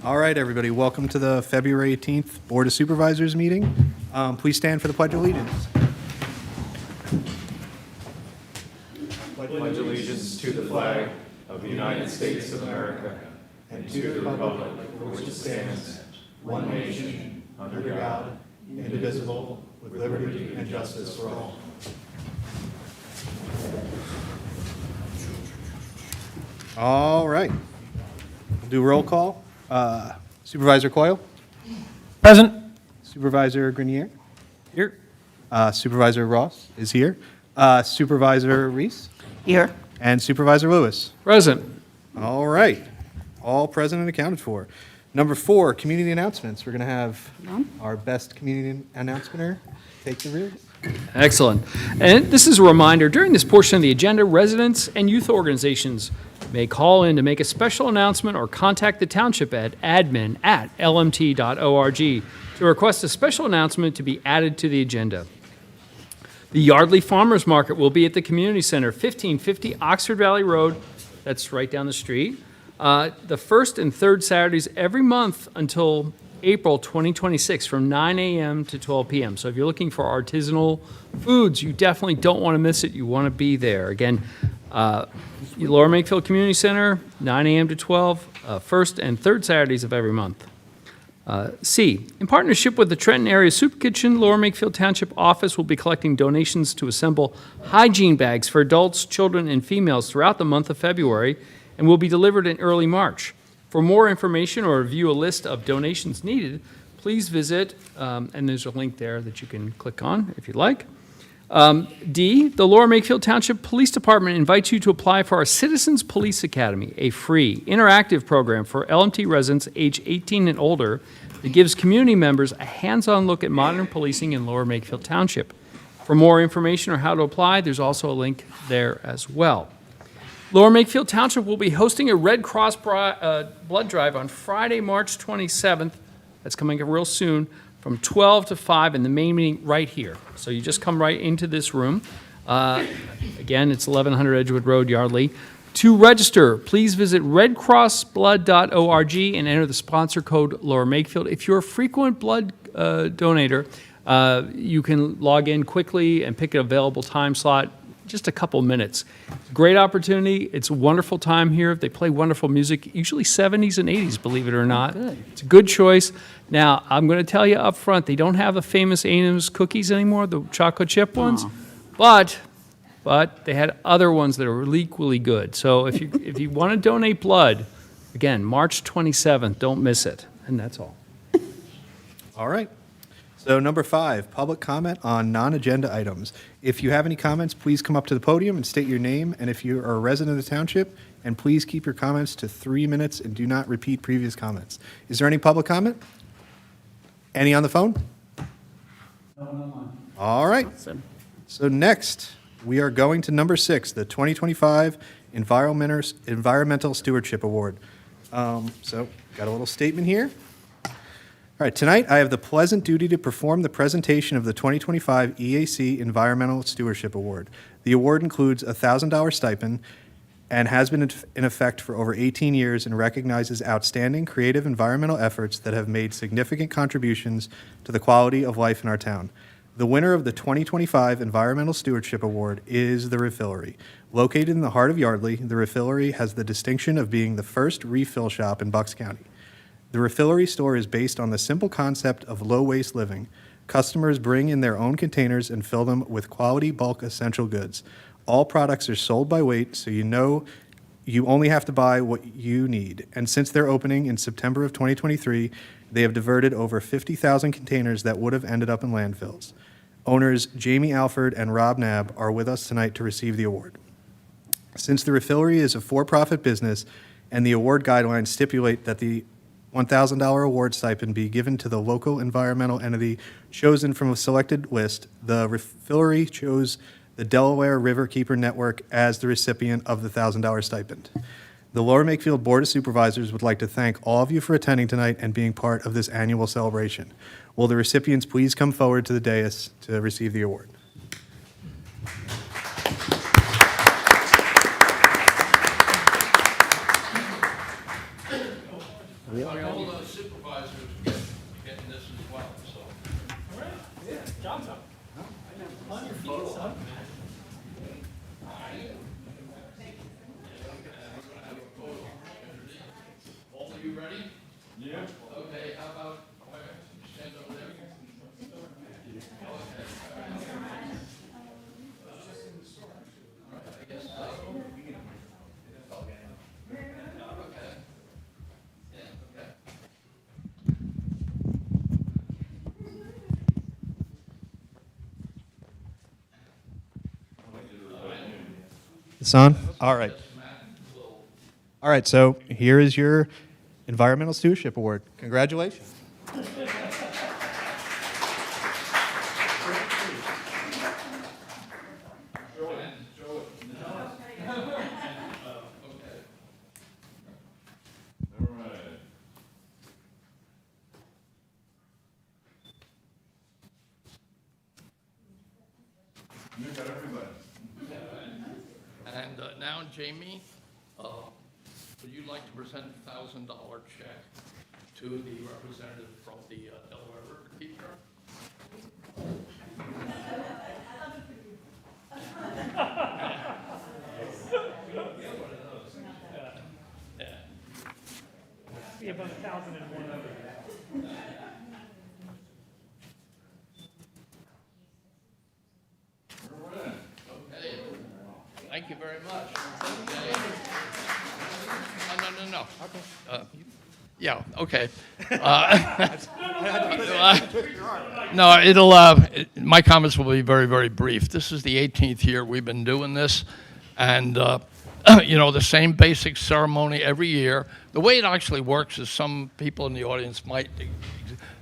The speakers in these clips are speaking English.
All right, everybody, welcome to the February 18th Board of Supervisors meeting. Please stand for the Pledge of Allegiance. Pledge allegiance to the flag of the United States of America and to the republic for which it stands, one nation, under God, indivisible, with liberty and justice for all. All right. We'll do roll call. Supervisor Coyle? Present. Supervisor Grenier? Here. Supervisor Ross is here. Supervisor Reese? Here. And Supervisor Lewis? Present. All right. All present and accounted for. Number 4, community announcements. We're going to have our best community announcer take the rear. Excellent. And this is a reminder, during this portion of the agenda, residents and youth organizations may call in to make a special announcement or contact the township at admin@lmt.org to request a special announcement to be added to the agenda. The Yardley Farmers Market will be at the Community Center, 1550 Oxford Valley Road. That's right down the street. The first and third Saturdays every month until April 2026 from 9 a.m. to 12 p.m. So if you're looking for artisanal foods, you definitely don't want to miss it. You want to be there. Again, Lower Makefield Community Center, 9 a.m. to 12, first and third Saturdays of every month. C, in partnership with the Trenton Area Soup Kitchen, Lower Makefield Township office will be collecting donations to assemble hygiene bags for adults, children, and females throughout the month of February and will be delivered in early March. For more information or view a list of donations needed, please visit, and there's a link there that you can click on if you'd like. D, the Lower Makefield Township Police Department invites you to apply for our Citizens Police Academy, a free, interactive program for LMT residents age 18 and older that gives community members a hands-on look at modern policing in Lower Makefield Township. For more information or how to apply, there's also a link there as well. Lower Makefield Township will be hosting a Red Cross blood drive on Friday, March 27th. That's coming up real soon, from 12 to 5 in the main meeting right here. So you just come right into this room. Again, it's 1100 Edgewood Road, Yardley. To register, please visit redcrossblood.org and enter the sponsor code Lower Makefield. If you're a frequent blood donator, you can log in quickly and pick an available time slot, just a couple minutes. Great opportunity. It's a wonderful time here. They play wonderful music, usually 70s and 80s, believe it or not. Good. It's a good choice. Now, I'm going to tell you up front, they don't have the famous A&M's cookies anymore, the chocolate chip ones, but they had other ones that are equally good. So if you want to donate blood, again, March 27th, don't miss it. And that's all. All right. So number 5, public comment on non-agenda items. If you have any comments, please come up to the podium and state your name, and if you are a resident of the township, and please keep your comments to 3 minutes and do not repeat previous comments. Is there any public comment? Any on the phone? No. All right. Awesome. So next, we are going to number 6, the 2025 Environmental Stewardship Award. So got a little statement here. All right, tonight I have the pleasant duty to perform the presentation of the 2025 EAC Environmental Stewardship Award. The award includes a $1,000 stipend and has been in effect for over 18 years and recognizes outstanding creative environmental efforts that have made significant contributions to the quality of life in our town. The winner of the 2025 Environmental Stewardship Award is the REFILLERY. Located in the heart of Yardley, the REFILLERY has the distinction of being the first refill shop in Bucks County. The REFILLERY store is based on the simple concept of low-waste living. Customers bring in their own containers and fill them with quality bulk essential goods. All products are sold by weight, so you know you only have to buy what you need. And since their opening in September of 2023, they have diverted over 50,000 containers that would have ended up in landfills. Owners Jamie Alford and Rob Knabb are with us tonight to receive the award. Since the REFILLERY is a for-profit business and the award guidelines stipulate that the $1,000 award stipend be given to the local environmental entity chosen from a selected list, the REFILLERY chose the Delaware Riverkeeper Network as the recipient of the $1,000 stipend. The Lower Makefield Board of Supervisors would like to thank all of you for attending tonight and being part of this annual celebration. Will the recipients please come forward to the dais to receive the award? All the supervisors getting this as well, so. All of you ready? Yeah. Okay, how about, stand over there? It's on? All right. All right, so here is your Environmental Stewardship Award. Congratulations. And now, Jamie, would you like to present a $1,000 check to the representative from the Delaware River Keeper? Be about 1,001. Okay. Thank you very much. Okay. No. Yeah, okay. No, my comments will be very, very brief. This is the 18th year we've been doing this, and, the same basic ceremony every year. The way it actually works is some people in the audience might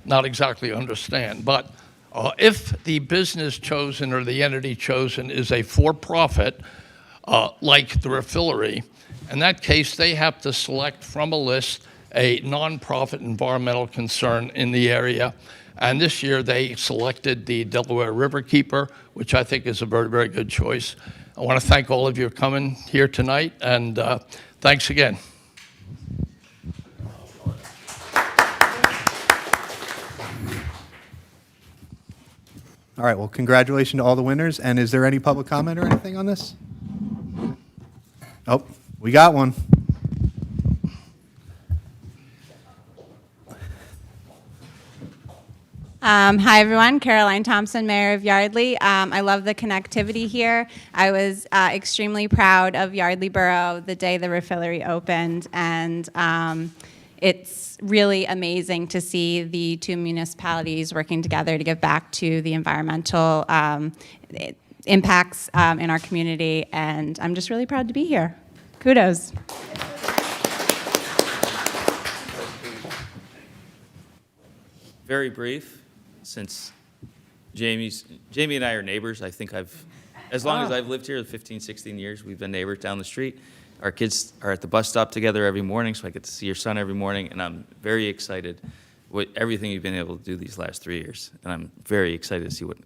not exactly understand, but if the business chosen or the entity chosen is a for-profit, like the REFILLERY, in that case, they have to select from a list a nonprofit environmental concern in the area. And this year they selected the Delaware River Keeper, which I think is a very, very good choice. I want to thank all of you for coming here tonight, and thanks again. All right, well, congratulations to all the winners. And is there any public comment or anything on this? Oh, we got one. Hi, everyone. Caroline Thompson, Mayor of Yardley. I love the connectivity here. I was extremely proud of Yardley Borough the day the REFILLERY opened, and it's really amazing to see the two municipalities working together to give back to the environmental impacts in our community, and I'm just really proud to be here. Kudos. Very brief, since Jamie and I are neighbors. I think as long as I've lived here, 15, 16 years, we've been neighbors down the street. Our kids are at the bus stop together every morning, so I get to see your son every morning, and I'm very excited with everything you've been able to do these last 3 years. And I'm very excited to see what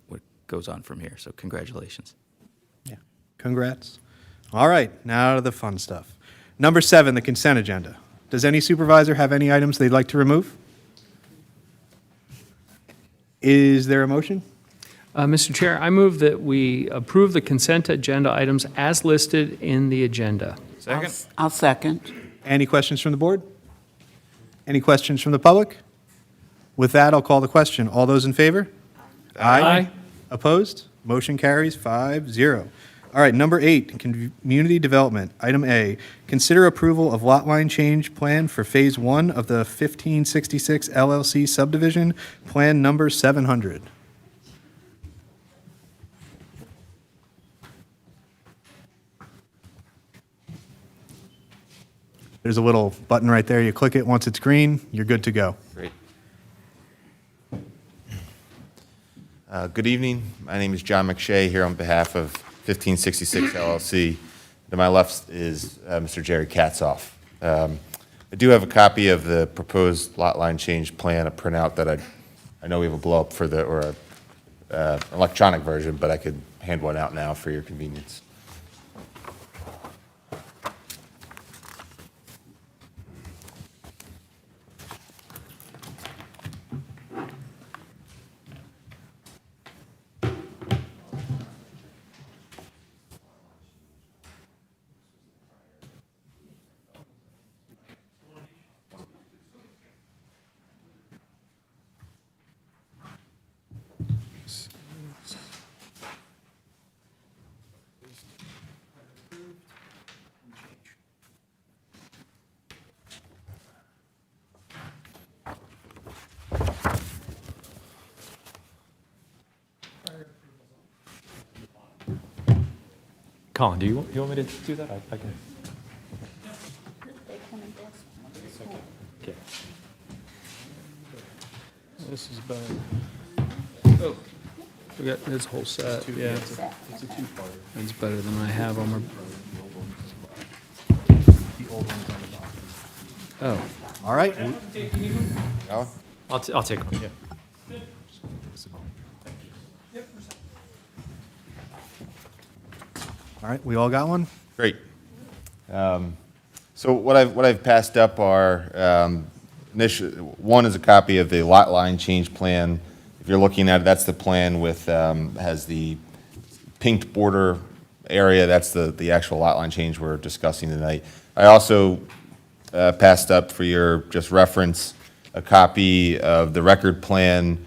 goes on from here, so congratulations. Yeah, congrats. All right, now to the fun stuff. Number 7, the consent agenda. Does any supervisor have any items they'd like to remove? Is there a motion? Mr. Chair, I move that we approve the consent agenda items as listed in the agenda. Second? I'll second. Any questions from the board? Any questions from the public? With that, I'll call the question. All those in favor? Aye. Opposed? Motion carries 5-0. All right, number 8, community development. Item A, consider approval of lot line change plan for Phase 1 of the 1566 LLC subdivision, plan number 700. There's a little button right there. You click it. Once it's green, you're good to go. Great. Good evening. My name is John McShay here on behalf of 1566 LLC. To my left is Mr. Jerry Katzoff. I do have a copy of the proposed lot line change plan, a printout that I know we have a blow up for or a electronic version, but I could hand one out now for your convenience. Colin, do you want me to do that? I can. Okay. This is better. Oh, we got this whole set, yeah. It's a two-parter. It's better than I have on my, The old one's on the bottom. oh. All right. Alan? I'll take one, yeah. All right, we all got one? Great. So what I've passed up are, one is a copy of the lot line change plan. If you're looking at it, that's the plan with, has the pinked border area. That's the actual lot line change we're discussing tonight. I also passed up for your just reference a copy of the record plan,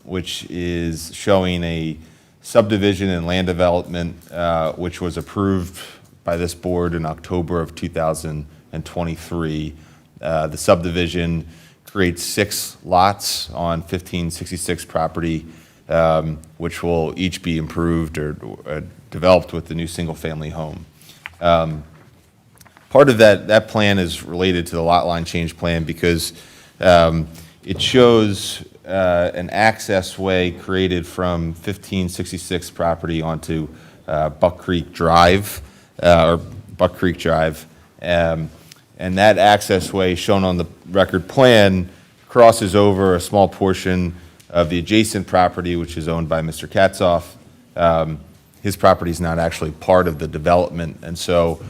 which is showing a subdivision and land development, which was approved by this board in October of 2023. The subdivision creates 6 lots on 1566 property, which will each be improved or developed with the new single-family home. Part of that plan is related to the lot line change plan because it shows an access way created from 1566 property onto Buck Creek Drive, or Buck Creek Drive. And that access way shown on the record plan crosses over a small portion of the adjacent property, which is owned by Mr. Katzoff. His property is not actually part of the development, and so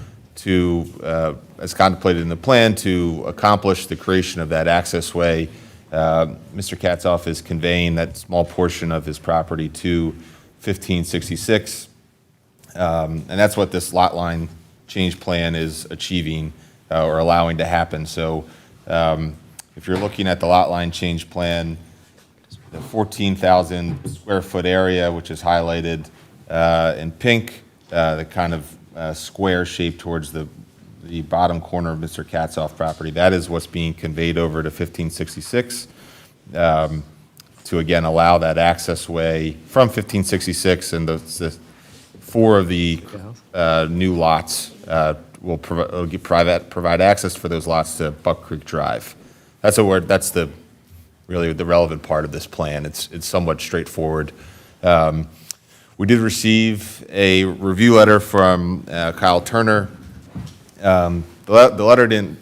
as contemplated in the plan, to accomplish the creation of that access way, Mr. Katzoff is conveying that small portion of his property to 1566, and that's what this lot line change plan is achieving or allowing to happen. So if you're looking at the lot line change plan, the 14,000 square foot area, which is highlighted in pink, the kind of square shape towards the bottom corner of Mr. Katzoff property, that is what's being conveyed over to 1566 to again allow that access way from 1566, and the 4 of the new lots will provide access for those lots to Buck Creek Drive. That's really the relevant part of this plan. It's somewhat straightforward. We did receive a review letter from Kyle Turner. The letter didn't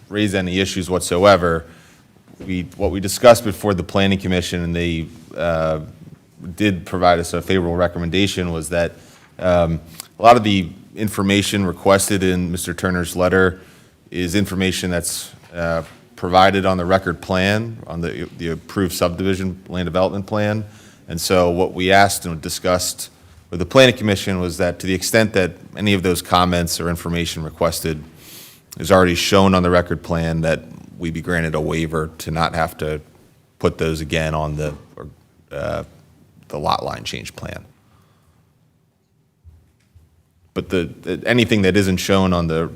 raise any issues whatsoever. What we discussed before the Planning Commission, and they did provide us a favorable recommendation, was that a lot of the information requested in Mr. Turner's letter is information that's provided on the record plan, on the approved subdivision land development plan. And so what we asked and discussed with the Planning Commission was that to the extent that any of those comments or information requested is already shown on the record plan, that we be granted a waiver to not have to put those again on the lot line change plan. But anything that isn't shown on the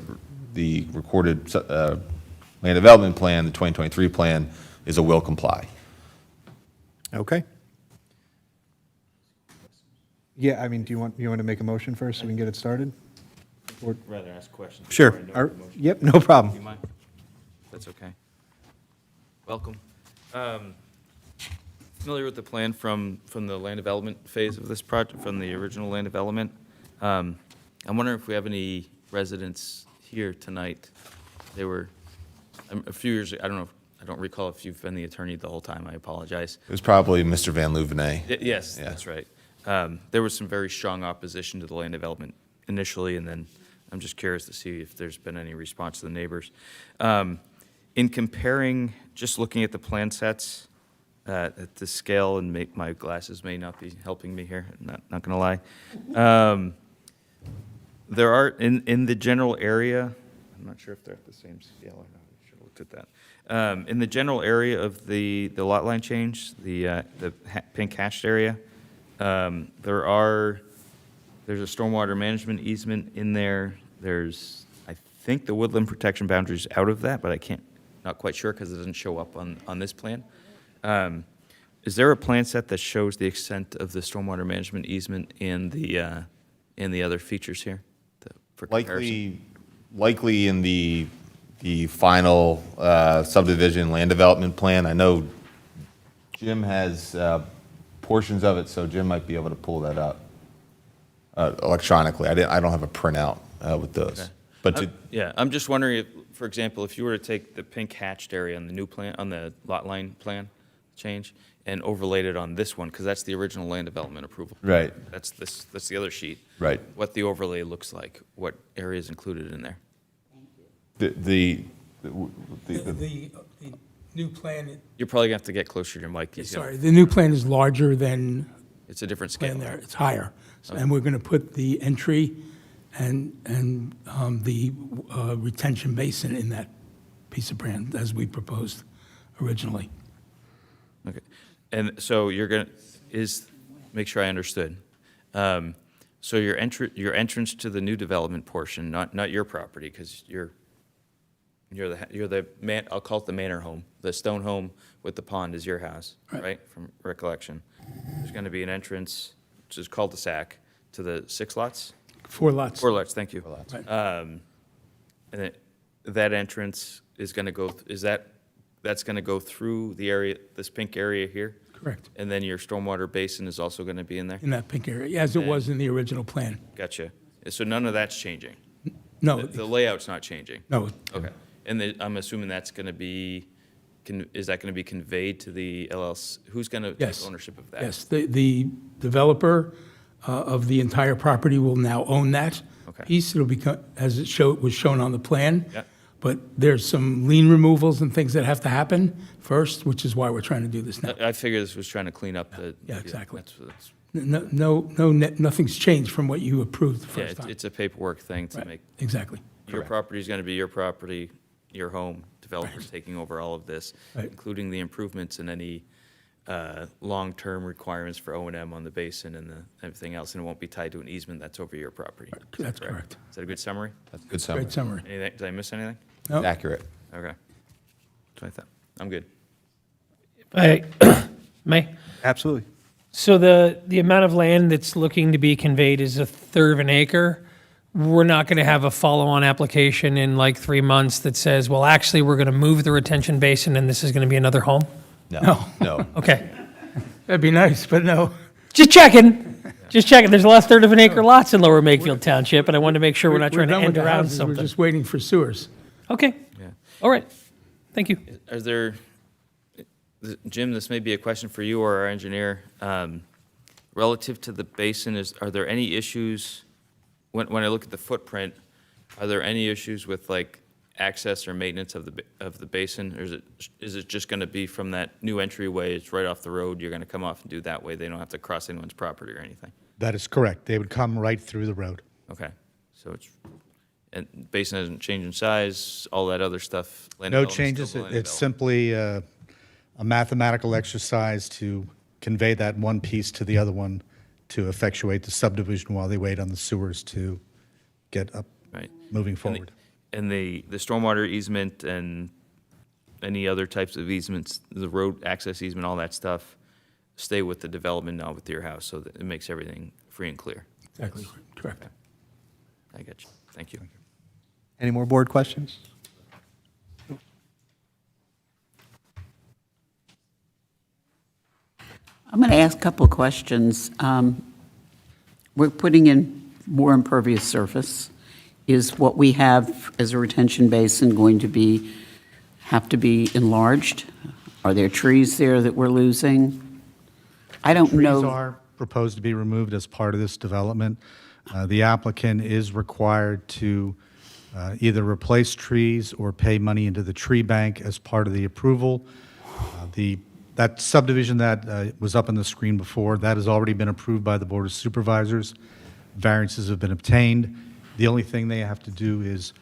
recorded land development plan, the 2023 plan, is a will comply. Okay. Yeah, I mean, do you want to make a motion first so we can get it started? Or- Rather ask questions. Sure. before I know Ar- the motion. Yep, no Do you problem. mind? That's okay. Welcome. Familiar with the plan from the land development phase of this project, from the original land development? I'm wondering if we have any residents here tonight. They were, a few years, I don't know, I don't recall if you've been the attorney the whole time, I apologize. It was probably Mr. Van Louvenet. Yes, Yeah. that's right. There was some very strong opposition to the land development initially, and then I'm just curious to see if there's been any response to the neighbors. In comparing, just looking at the plan sets at the scale, and my glasses may not be helping me here, I'm not going to lie. There are, in the general area, I'm not sure if they're at the same scale or not, I should have looked at that. In the general area of the lot line change, the pink hashed area, there's a stormwater management easement in there. There's, I think the woodland protection boundary is out of that, but not quite sure because it doesn't show up on this plan. Is there a plan set that shows the extent of the stormwater management easement in and the other features here for comparison? Likely in the final subdivision land development plan. I know Jim has portions of it, so Jim might be able to pull that up electronically. I don't have a printout with those. Okay. But Yeah, I'm just wondering if, for example, if you were to take the pink hatched area on the new plan, on the lot line plan change, and overlaid it on this one, because that's the original land development approval. Right. That's the other sheet. Right. What the overlay looks like, what area is included in there. the The new plan, You're probably going to have to get closer to your mic. sorry, the new plan is larger than It's a different plan scale. there. It's higher. And we're going to put the entry and the retention basin in that piece of plan as we proposed originally. Okay. And so you're going to, make sure I understood. So your entrance to the new development portion, not your property, because you're the man, I'll call it the manor home. The stone home with the pond is your house, right? From recollection. There's going to be an entrance, which is cul-de-sac, to the 6 lots? 4 lots. 4 lots, thank you. Right. And that entrance is going to go, that's going to go through the area, this pink area here? Correct. And then your stormwater basin is also going to be in there? In that pink area, as it was in the original plan. Gotcha. So none of that's changing? No, The layout's not changing? no, Okay. And I'm assuming that's going to be, is that going to be conveyed to the LLC? Who's going to take Yes. ownership of that? yes. The developer of the entire property will now own that Okay. piece. It'll become, as it was shown on the plan. Yeah. But there's some lien removals and things that have to happen first, which is why we're trying to do this now. I figured this was trying to clean up the. Yeah, exactly. that's- Nothing's changed from what you approved the Yeah, first time. it's a paperwork thing to Right, make, exactly. your property is going to be your property, your home, developers taking over all of this, Right. including the improvements and any long-term requirements for O&M on the basin and everything else, and it won't be tied to an easement that's over your property. Is that That's correct. Is that a good summary? That's a good summary. Great summary. Anything, did I miss anything? No? Accurate. Okay. That's what I thought. I'm good. May? Absolutely. So the amount of land that's looking to be conveyed is 1/3 of an acre. We're not going to have a follow-on application in like 3 months that says, well, actually, we're going to move the retention basin and this is going to be another home? No. No. Okay. That'd be nice, but no. Just checking. Just checking. There's a lot of 1/3 of an acre lots in Lower Makefield Township, and I wanted to make sure we're not trying to done with end the around houses, We're something. just waiting for sewers. Okay. Yeah. All right. Thank you. Is there, Jim, this may be a question for you or our engineer. Relative to the basin, are there any issues, when I look at the footprint, are there any issues with like access or maintenance of the basin? Or is it just going to be from that new entryway, it's right off the road, you're going to come off and do that way? They don't have to cross anyone's property or anything? That is correct. They would come right through the road. Okay, so and basin hasn't changed in size, all that other stuff? land No development's still changes. land It's development. simply a mathematical exercise to convey that one piece to the other one to effectuate the subdivision while they wait on the sewers to get up, Right. moving And the- forward. And the stormwater easement and any other types of easements, the road access easement, all that stuff, stay with the development, not with your house, so that it makes everything free and clear. Exactly, correct. I get you. Thank you. Any more board questions? I'm going to ask a couple of questions. We're putting in more impervious surface. Is what we have as a retention basin going to have to be enlarged? Are there trees there that we're losing? I don't know. Trees are proposed to be removed as part of this development. The applicant is required to either replace trees or pay money into the tree bank as part of the approval. That subdivision that was up on the screen before, that has already been approved by the Board of Supervisors. Variances have been obtained. The only thing they have to do is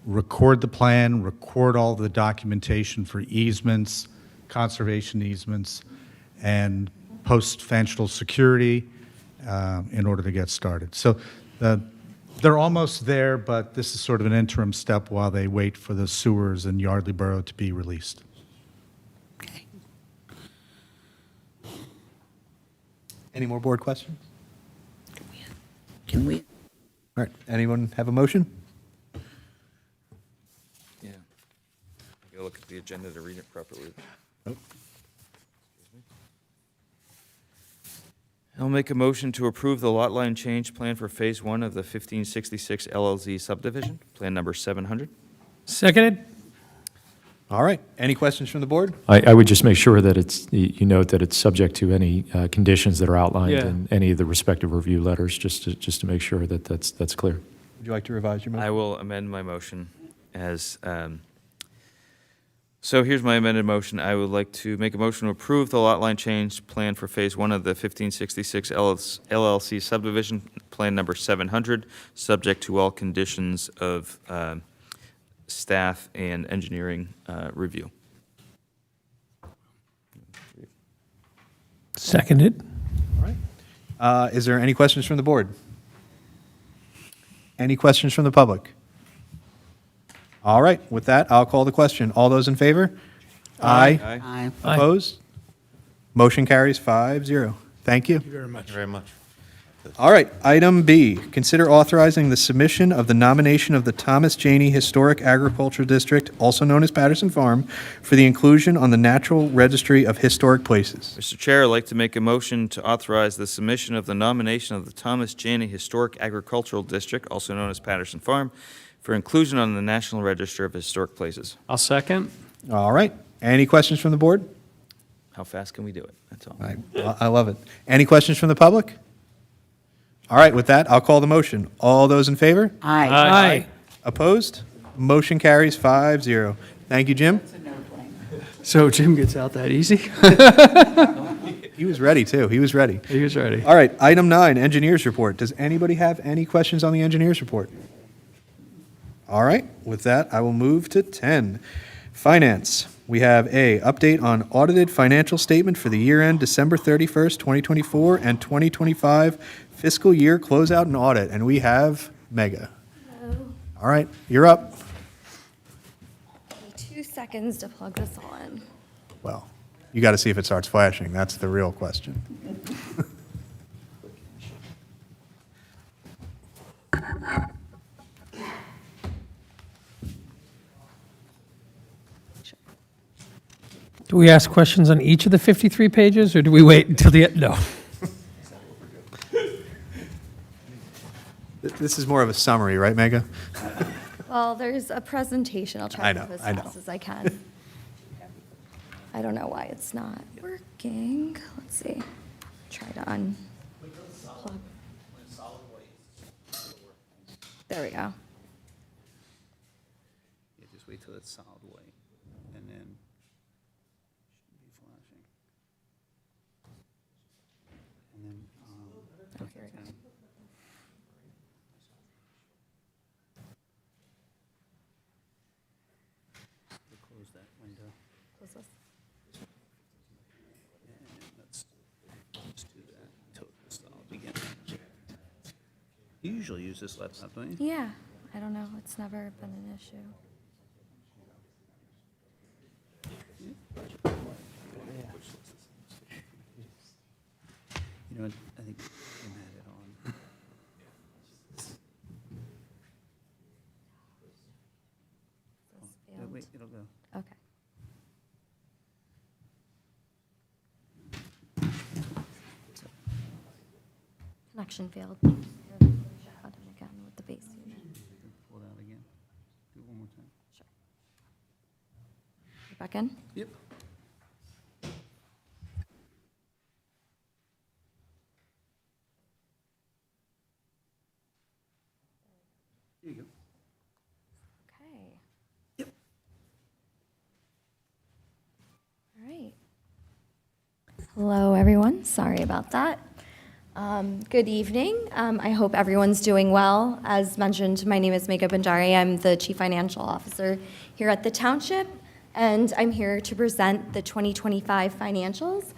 record the plan, record all the documentation for easements, conservation easements, and post-financial security in order to get started. So they're almost there, but this is sort of an interim step while they wait for the sewers in Yardley Borough to be released. Okay. Any more board questions? Can we? All right, anyone have a motion? Yeah. I gotta look at the agenda to read it properly. Oh. I'll make a motion to approve the lot line change plan for Phase 1 of the 1566 LLZ subdivision, Plan Number 700. Seconded? All right, any questions from the board? I would just make sure that it's, you note that it's subject to any conditions that are outlined Yeah. in any of the respective review letters, just to make sure that that's clear. Would you like to revise your motion? I will amend my motion as, so here's my amended motion. I would like to make a motion to approve the lot line change plan for Phase 1 of the 1566 LLC subdivision, Plan Number 700, subject to all conditions of staff and engineering review. Seconded? All right. Is there any questions from the board? Any questions from the public? All right, with that, I'll call the question. All those in favor? Aye. Aye. Aye. Opposed? Motion carries 5-0. Thank you. Thank you very much. Thank you very much. All right, item B, consider authorizing the submission of the nomination of the Thomas Janey Historic Agricultural District, also known as Patterson Farm, for the inclusion on the Natural Registry of Historic Places. Mr. Chair, I'd like to make a motion to authorize the submission of the nomination of the Thomas Janey Historic Agricultural District, also known as Patterson Farm, for inclusion on the National Register of Historic Places. I'll second. All right, any questions from the board? How fast can we do it? That's all. I love it. Any questions from the public? All right, with that, I'll call the motion. All those in favor? Aye. Aye. Opposed? Motion carries 5-0. Thank you, Jim. So Jim gets out that easy? He was ready, too. He was ready. He was ready. All right, item 9, engineers report. Does anybody have any questions on the engineers report? All right, with that, I will move to 10. Finance. We have A, update on audited financial statement for the year end December 31st, 2024 and 2025 fiscal year closeout and audit. And we have Mega. Hello. All right, you're up. Give me 2 seconds to plug this on. Well, you got to see if it starts flashing. That's the real question. Do we ask questions on each of the 53 pages, or do we wait until the end? No. This is more of a summary, right, Mega? Well, there's a presentation. I'll try I to know, move as I know. fast as I can. I don't know why it's not working. Let's see. Try to unplug. There we go. Yeah, just wait till it's solid white, and then should be flashing. And then, Oh, here we go. we'll close that window, Close this. and let's just do that until it's solid again. You usually use this laptop, don't you? Yeah, I don't know. It's never been an issue. You know what, I think Jim had it on. Failed. Wait, it'll go. Okay. Connection failed. Shut it again with the base unit. Pull it out again. Do it one more time. Sure. You back in? Yep. There you go. Okay. Yep. All right. Hello, everyone. Sorry about that. Good evening. I hope everyone's doing well. As mentioned, my name is Mega Bandari. I'm the Chief Financial Officer here at the Township, and I'm here to present the 2025 financials.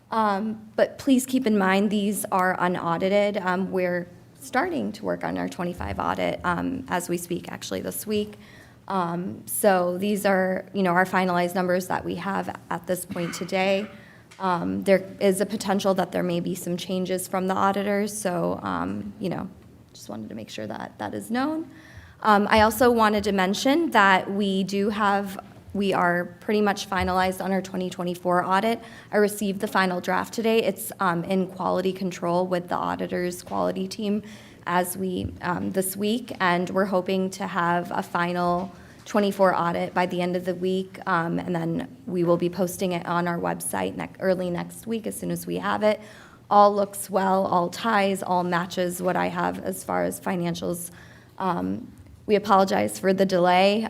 But please keep in mind, these are unaudited. We're starting to work on our 25 audit as we speak, actually this week. So these are, our finalized numbers that we have at this point today. There is a potential that there may be some changes from the auditors, so, just wanted to make sure that that is known. I also wanted to mention that we are pretty much finalized on our 2024 audit. I received the final draft today. It's in quality control with the auditor's quality team this week, and we're hoping to have a final 24 audit by the end of the week, and then we will be posting it on our website early next week as soon as we have it. All looks well, all ties, all matches what I have as far as financials. We apologize for the delay.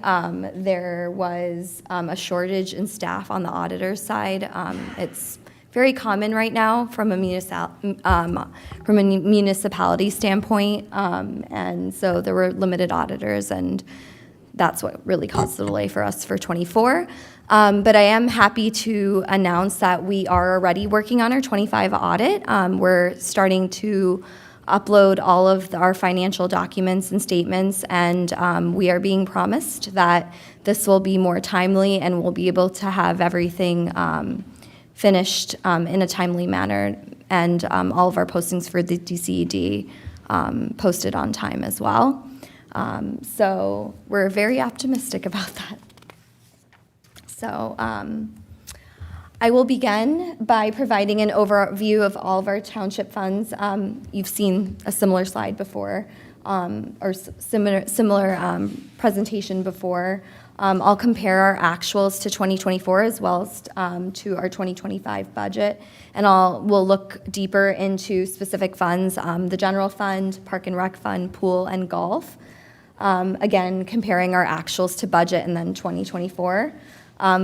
There was a shortage in staff on the auditor's side. It's very common right now from a municipality standpoint, and so there were limited auditors, and that's what really caused the delay for us for 24. But I am happy to announce that we are already working on our 25 audit. We're starting to upload all of our financial documents and statements, and we are being promised that this will be more timely and we'll be able to have everything finished in a timely manner, and all of our postings for the DCED posted on time as well. So we're very optimistic about that. So I will begin by providing an overview of all of our township funds. You've seen a similar slide before, or similar presentation before. I'll compare our actuals to 2024 as well as to our 2025 budget, and we'll look deeper into specific funds, the general fund, park and rec fund, pool, and golf. Again, comparing our actuals to budget and then 2024.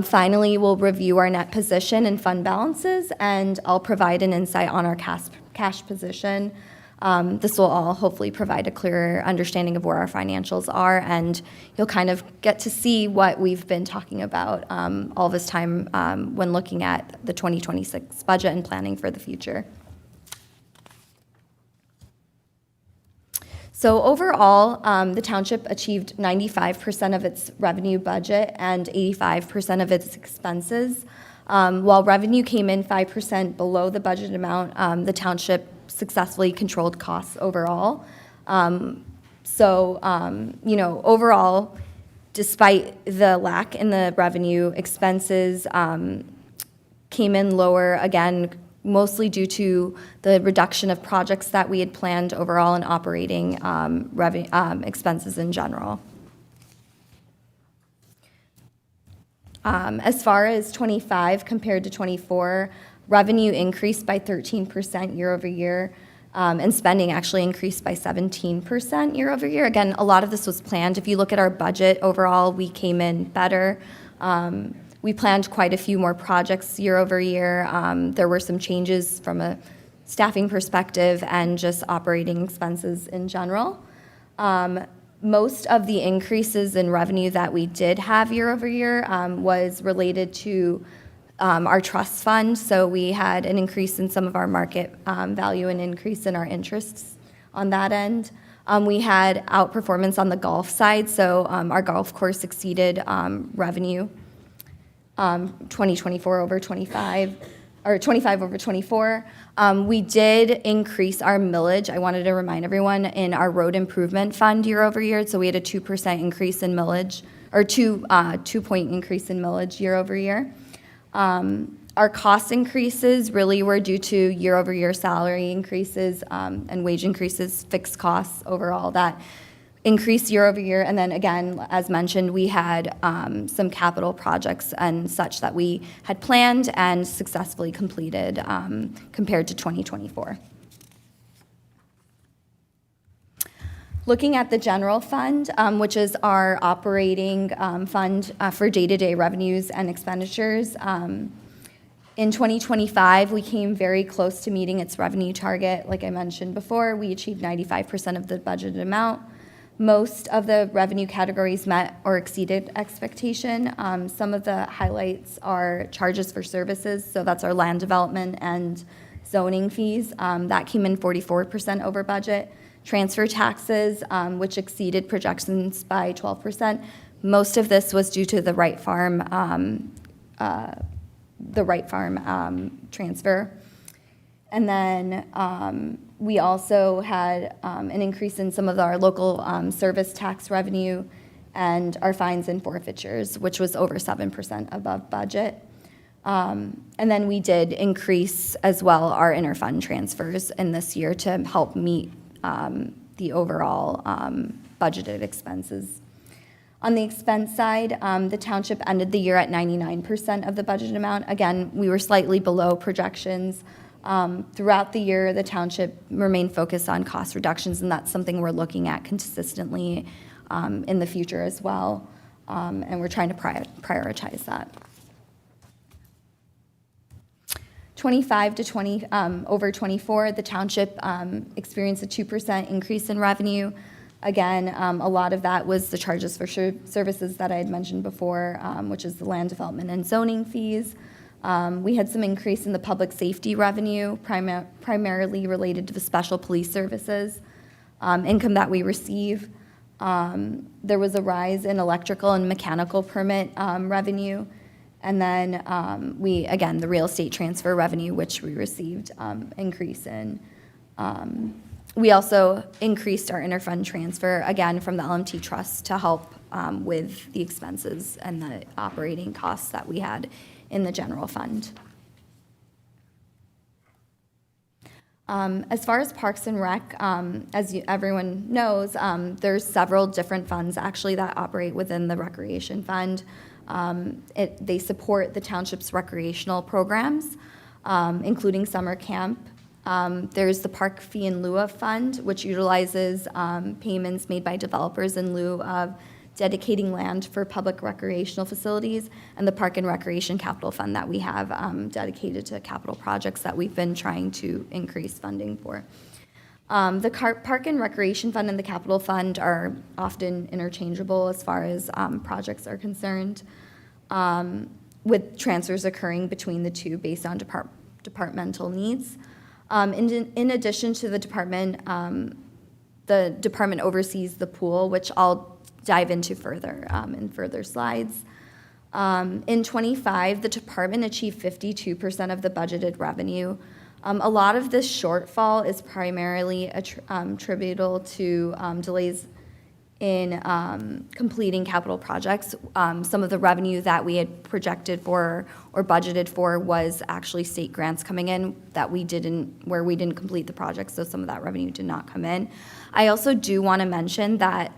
Finally, we'll review our net position and fund balances, and I'll provide an insight on our cash position. This will all hopefully provide a clearer understanding of where our financials are, and you'll kind of get to see what we've been talking about all this time when looking at the 2026 budget and planning for the future. So overall, the township achieved 95% of its revenue budget and 85% of its expenses. While revenue came in 5% below the budget amount, the township successfully controlled costs overall. Overall, despite the lack in the revenue, expenses came in lower, again, mostly due to the reduction of projects that we had planned overall and operating expenses in general. As far as 25 compared to 24, revenue increased by 13% year over year, and spending actually increased by 17% year over year. Again, a lot of this was planned. If you look at our budget overall, we came in better. We planned quite a few more projects year over year. There were some changes from a staffing perspective and just operating expenses in general. Most of the increases in revenue that we did have year over year was related to our trust fund. So we had an increase in some of our market value and increase in our interests on that end. We had outperformance on the golf side. So our golf course exceeded revenue 2024 over 25, or 25 over 24. We did increase our millage. I wanted to remind everyone in our road improvement fund year over year. So we had a 2% increase in millage, or 2-point increase in millage year over year. Our cost increases really were due to year over year salary increases and wage increases, fixed costs overall that increased year over year. And then again, as mentioned, we had some capital projects and such that we had planned and successfully completed compared to 2024. Looking at the general fund, which is our operating fund for day-to-day revenues and expenditures, in 2025, we came very close to meeting its revenue target. Like I mentioned before, we achieved 95% of the budgeted amount. Most of the revenue categories met or exceeded expectation. Some of the highlights are charges for services, so that's our land development and zoning fees. That came in 44% over budget. Transfer taxes, which exceeded projections by 12%. Most of this was due to the Wright Farm transfer. And then We also had an increase in some of our local service tax revenue and our fines and forfeitures, which was over 7% above budget. And then we did increase as well our interfund transfers in this year to help meet the overall budgeted expenses. On the expense side, the township ended the year at 99% of the budgeted amount. Again, we were slightly below projections. Throughout the year, the township remained focused on cost reductions, and that's something we're looking at consistently in the future as well, and we're trying to prioritize that. 25 to over 24, the township experienced a 2% increase in revenue. Again, a lot of that was the charges for services that I had mentioned before, which is the land development and zoning fees. We had some increase in the public safety revenue, primarily related to the special police services income that we receive. There was a rise in electrical and mechanical permit revenue. And then again, the real estate transfer revenue, which we received increase in. We also increased our interfund transfer, again, from the LMT Trust to help with the expenses and the operating costs that we had in the general fund. As far as Parks and Rec, as everyone knows, there's several different funds actually that operate within the Recreation Fund. They support the township's recreational programs, including summer camp. There's the Park Fee in Lieu of Fund, which utilizes payments made by developers in lieu of dedicating land for public recreational facilities, and the Park and Recreation Capital Fund that we have dedicated to capital projects that we've been trying to increase funding for. The Park and Recreation Fund and the Capital Fund are often interchangeable as far as projects are concerned, with transfers occurring between the two based on departmental needs. In addition to the department oversees the pool, which I'll dive into further in further slides. In 25, the department achieved 52% of the budgeted revenue. A lot of this shortfall is primarily attributable to delays in completing capital projects. Some of the revenue that we had projected for or budgeted for was actually state grants coming in where we didn't complete the project, so some of that revenue did not come in. I also do want to mention that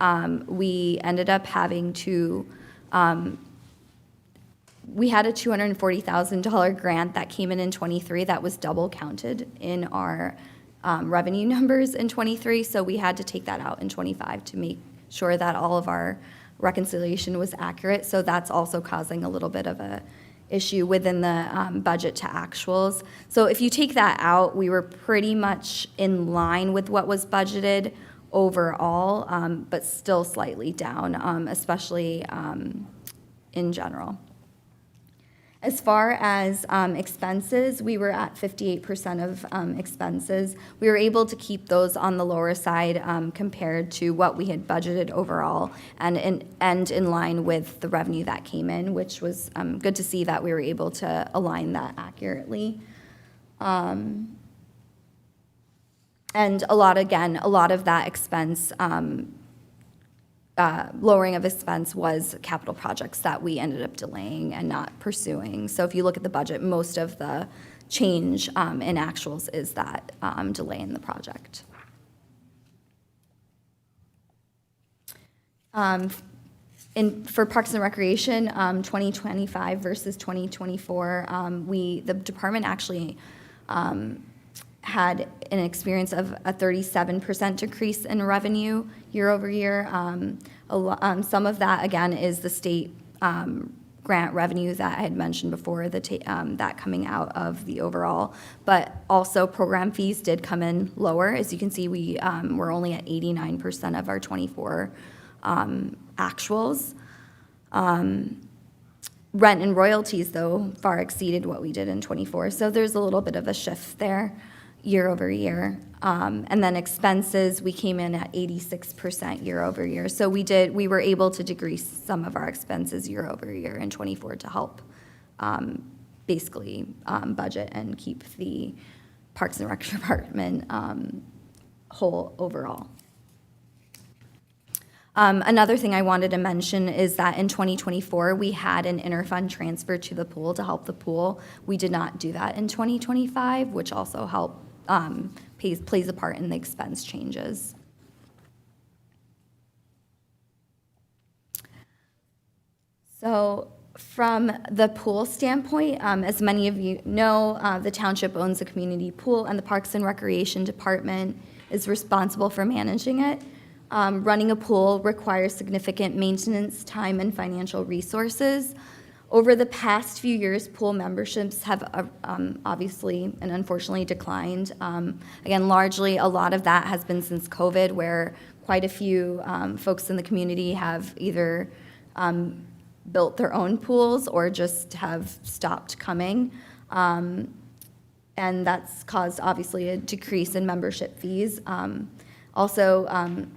we ended up having to, we had a $240,000 grant that came in 23 that was double counted in our revenue numbers in 23, so we had to take that out in 25 to make sure that all of our reconciliation was accurate. So that's also causing a little bit of a issue within the budget to actuals. So if you take that out, we were pretty much in line with what was budgeted overall, but still slightly down, especially in general. As far as expenses, we were at 58% of expenses. We were able to keep those on the lower side compared to what we had budgeted overall and in line with the revenue that came in, which was good to see that we were able to align that accurately. And a lot of that expense, lowering of expense was capital projects that we ended up delaying and not pursuing. So if you look at the budget, most of the change in actuals is that delay in the project. For Parks and Recreation, 2025 versus 2024, the department actually had an experience of a 37% decrease in revenue year over year. Some of that, again, is the state grant revenue that I had mentioned before, that coming out of the overall. But also program fees did come in lower. As you can see, we were only at 89% of our 24 actuals. Rent and royalties, though, far exceeded what we did in 24. So there's a little bit of a shift there year over year. And then expenses, we came in at 86% year over year. So we were able to decrease some of our expenses year over year in 24 to help basically budget and keep the Parks and Rec Department whole overall. Another thing I wanted to mention is that in 2024, we had an interfund transfer to the pool to help the pool. We did not do that in 2025, which also plays a part in the expense changes. So from the pool standpoint, as many of you know, the township owns a community pool, and the Parks and Recreation Department is responsible for managing it. Running a pool requires significant maintenance, time, and financial resources. Over the past few years, pool memberships have obviously and unfortunately declined. Again, largely a lot of that has been since COVID, where quite a few folks in the community have either built their own pools or just have stopped coming. And that's caused, obviously, a decrease in membership fees. Also,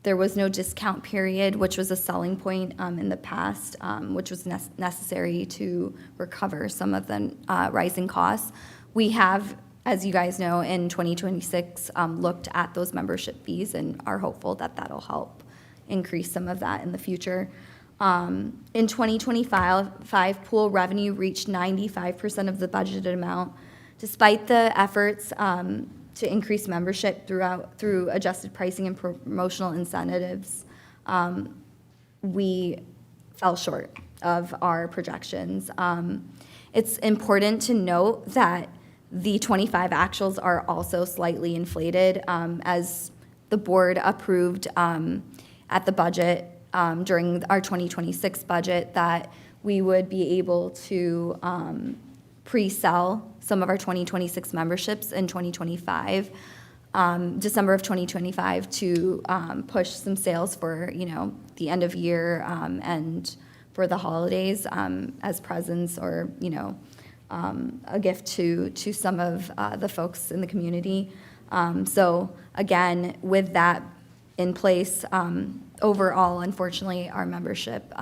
there was no discount period, which was a selling point in the past, which was necessary to recover some of the rising costs. We have, as you guys know, in 2026, looked at those membership fees and are hopeful that that'll help increase some of that in the future. In 2025, pool revenue reached 95% of the budgeted amount. Despite the efforts to increase membership through adjusted pricing and promotional incentives, we fell short of our projections. It's important to note that the 25 actuals are also slightly inflated, as the board approved at the budget during our 2026 budget that we would be able to pre-sell some of our 2026 memberships in 2025, December of 2025, to push some sales for, the end of year and for the holidays as presents or, a gift to some of the folks in the community. So again, with that in place, overall, unfortunately, our membership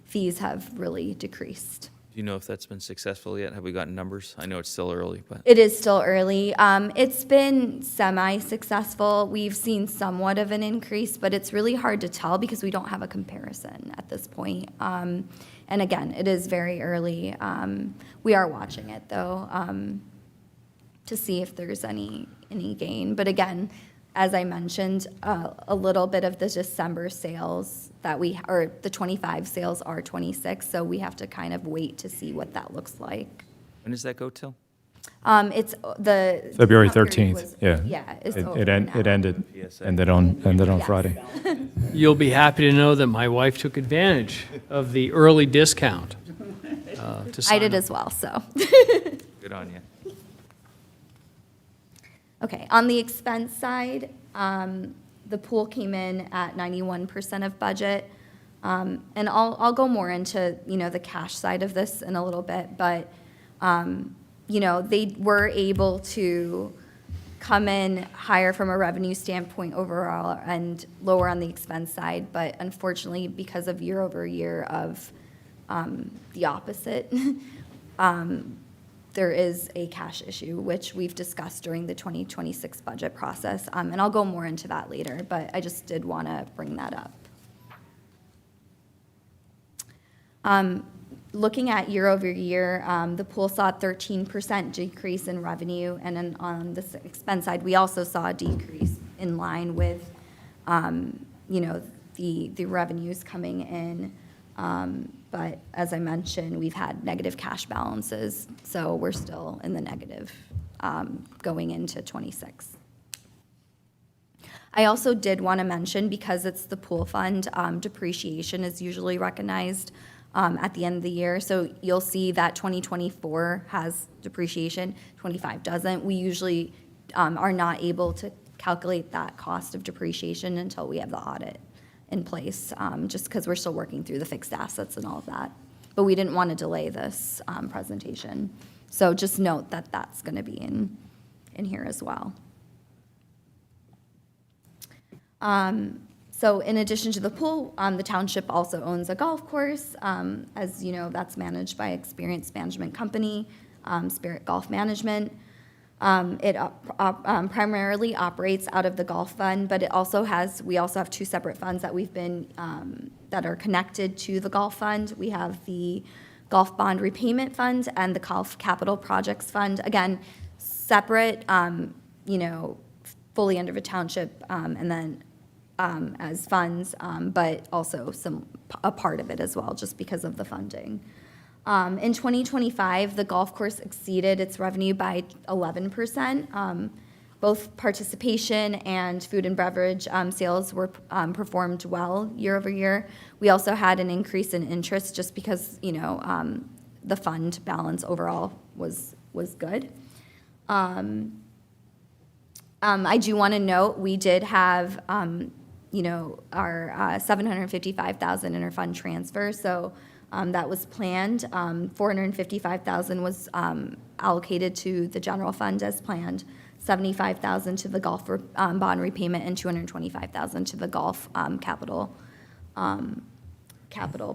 fees have really decreased. Do you know if that's been successful yet? Have we gotten numbers? I know it's still early, but. It is still early. It's been semi-successful. We've seen somewhat of an increase, but it's really hard to tell because we don't have a comparison at this point. And again, it is very early. We are watching it, though, to see if there's any gain. But again, as I mentioned, a little bit of the December sales or the 25 sales are 26, so we have to kind of wait to see what that looks like. When does that go till? It's the February period 13th, was- yeah. Yeah, it's It over it now. ended, ended on Yes. Friday. You'll be happy to know that my wife took advantage of the early discount to I sign did up. as well, so. Good on you. Okay, on the expense side, the pool came in at 91% of budget. And I'll go more into, the cash side of this in a little bit, but, they were able to come in higher from a revenue standpoint overall and lower on the expense side, but unfortunately, because of year over year of the opposite, there is a cash issue, which we've discussed during the 2026 budget process. And I'll go more into that later, but I just did want to bring that up. Looking at year over year, the pool saw a 13% decrease in revenue, and then on the expense side, we also saw a decrease in line with, the revenues coming in. But as I mentioned, we've had negative cash balances, so we're still in the negative going into 26. I also did want to mention, because it's the pool fund, depreciation is usually recognized at the end of the year. So you'll see that 2024 has depreciation, 25 doesn't. We usually are not able to calculate that cost of depreciation until we have the audit in place, just because we're still working through the fixed assets and all of that. But we didn't want to delay this presentation. So just note that that's going to be in here as well. So in addition to the pool, the township also owns a golf course. As you know, that's managed by Experienced Management Company, Spirit Golf Management. It primarily operates out of the golf fund, but we also have two separate funds that that are connected to the golf fund. We have the Golf Bond Repayment Fund and the Golf Capital Projects Fund. Again, separate, fully under the township, and then as funds, but also a part of it as well, just because of the funding. In 2025, the golf course exceeded its revenue by 11%. Both participation and food and beverage sales were performed well year over year. We also had an increase in interest just because, the fund balance overall was good. I do want to note, we did have, our $755,000 interfund transfer, so that was planned. $455,000 was allocated to the general fund as planned, $75,000 to the golf bond repayment, and $225,000 to the golf capital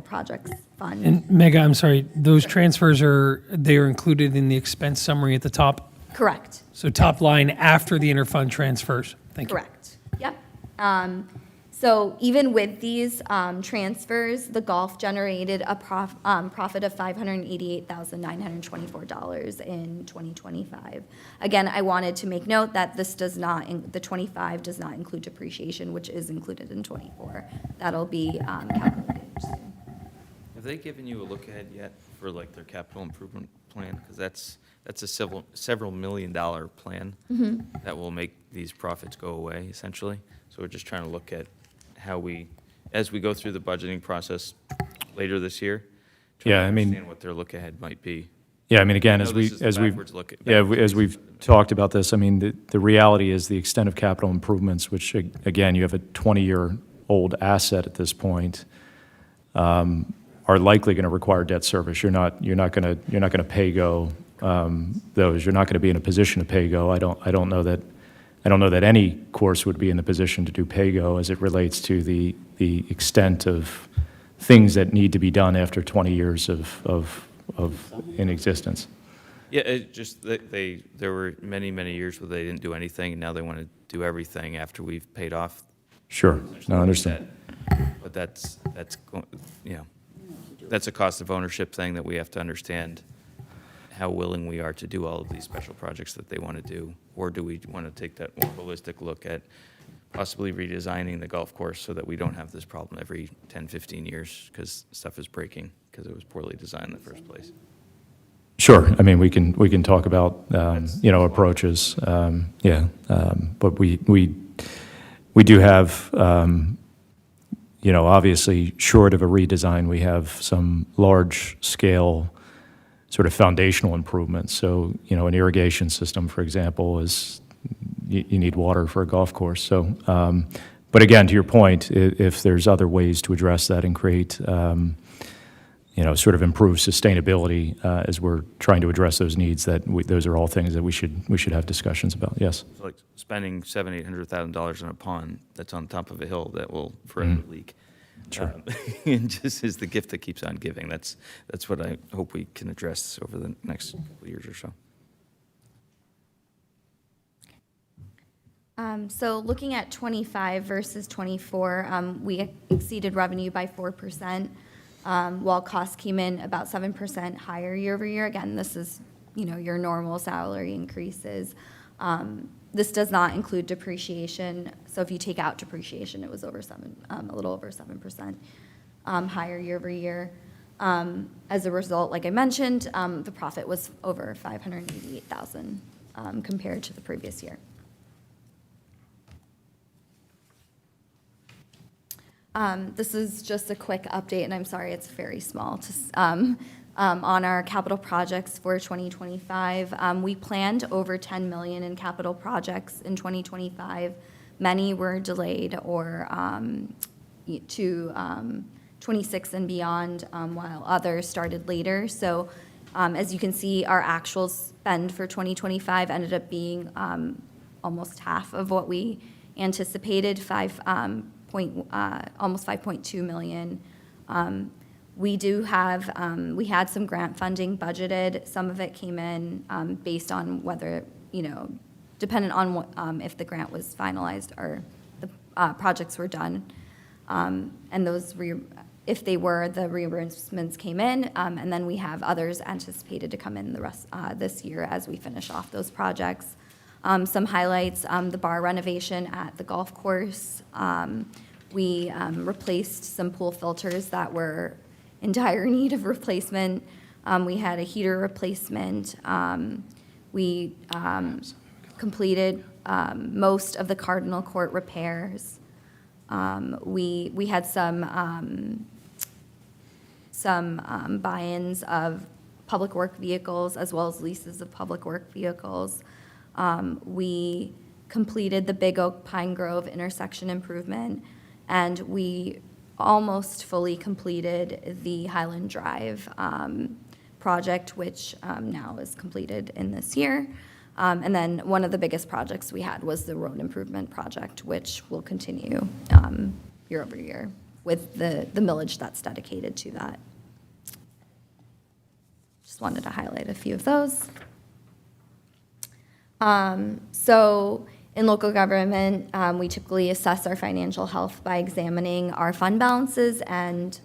projects fund. And Mega, I'm sorry, those transfers are included in the expense summary at the top? Correct. So top line after the interfund transfers? Thank you. Correct. Yep. So even with these transfers, the golf generated a profit of $588,924 in 2025. Again, I wanted to make note that this the 25 does not include depreciation, which is included in 24. That'll be calculated soon. Have they given you a look ahead yet for like their capital improvement plan? Because that's a several million-dollar plan that will make these profits go away, essentially. So we're just trying to look at how as we go through the budgeting process later this year, understand what their look ahead might be. Yeah, I mean, again, as we've talked about this, I mean, the reality is the extent of capital improvements, which again, you have a 20-year-old asset at this point, are likely going to require debt service. You're not going to pay go those. You're not going to be in a position to pay go. I don't know that any course would be in the position to do pay-go as it relates to the extent of things that need to be done after 20 years of in existence. Yeah, it just there were many years where they didn't do anything, and now they want to do everything after we've paid off. Sure, no, I understand. But that's a cost of ownership thing that we have to understand. How willing we are to do all of these special projects that they want to do, or do we want to take that more holistic look at possibly redesigning the golf course so that we don't have this problem every 10, 15 years because stuff is breaking because it was poorly designed in the first place. Sure. I mean, we can talk about approaches. But we do have obviously short of a redesign, we have some large scale sort of foundational improvements. So, an irrigation system, for example, is you need water for a golf course. So, but again, to your point, if there's other ways to address that and create, sort of improve sustainability as we're trying to address those needs, those are all things that we should have discussions about. Yes. So like spending $700,000-800,000 on a pond that's on top of a hill that will forever leak. Sure. And just is the gift that keeps on giving. That's what I hope we can address over the next couple of years or so. So looking at 25 versus 24, we exceeded revenue by 4%, while costs came in about 7% higher year over year. Again, this is your normal salary increases. This does not include depreciation. So if you take out depreciation, it was a little over 7% higher year over year. As a result, like I mentioned, the profit was over $588,000 compared to the previous year. This is just a quick update, and I'm sorry it's very small, on our capital projects for 2025. We planned over $10 million in capital projects in 2025. Many were delayed or to 26 and beyond, while others started later. So as you can see, our actual spend for 2025 ended up being almost half of what we anticipated, almost $5.2 million. We had some grant funding budgeted. Some of it came in based on whether dependent on what, if the grant was finalized or the projects were done. And those, if they were, the reimbursements came in, and then we have others anticipated to come in the rest this year as we finish off those projects. Some highlights, the bar renovation at the golf course. We replaced some pool filters that were in dire need of replacement. We had a heater replacement. We completed most of the Cardinal Court repairs. We had some buy-ins of public work vehicles as well as leases of public work vehicles. We completed the Big Oak Pine Grove intersection improvement, and we almost fully completed the Highland Drive project, which now is completed in this year. And then one of the biggest projects we had was the road improvement project, which will continue year over year with the millage that's dedicated to that. Just wanted to highlight a few of those. So in local government, we typically assess our financial health by examining our fund balances and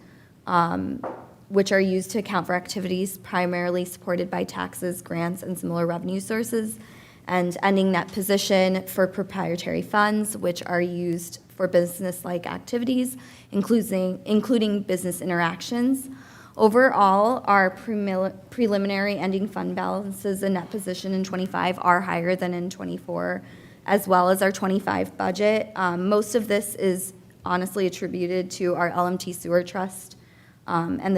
which are used to account for activities primarily supported by taxes, grants, and similar revenue sources, and ending net position for proprietary funds, which are used for business-like activities, including business interactions. Overall, our preliminary ending fund balances and net position in '25 are higher than in '24, as well as our '25 budget. Most of this is honestly attributed to our LMT Sewer Trust and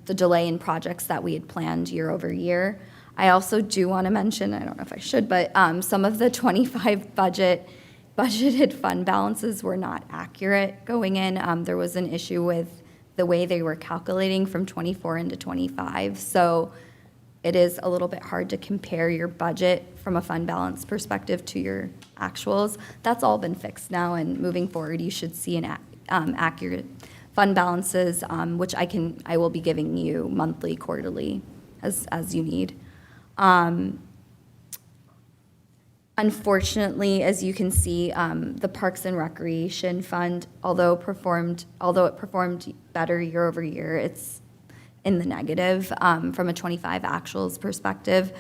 the delay in projects that we had planned year over year. I also do want to mention, I don't know if I should, but some of the '25 budgeted fund balances were not accurate going in. There was an issue with the way they were calculating from '24 into '25. So it is a little bit hard to compare your budget from a fund balance perspective to your actuals. That's all been fixed now, and moving forward, you should see an accurate fund balances, which I will be giving you monthly, quarterly, as you need. Unfortunately, as you can see, the Parks and Recreation Fund, although it performed better year over year, it's in the negative from a '25 actuals perspective.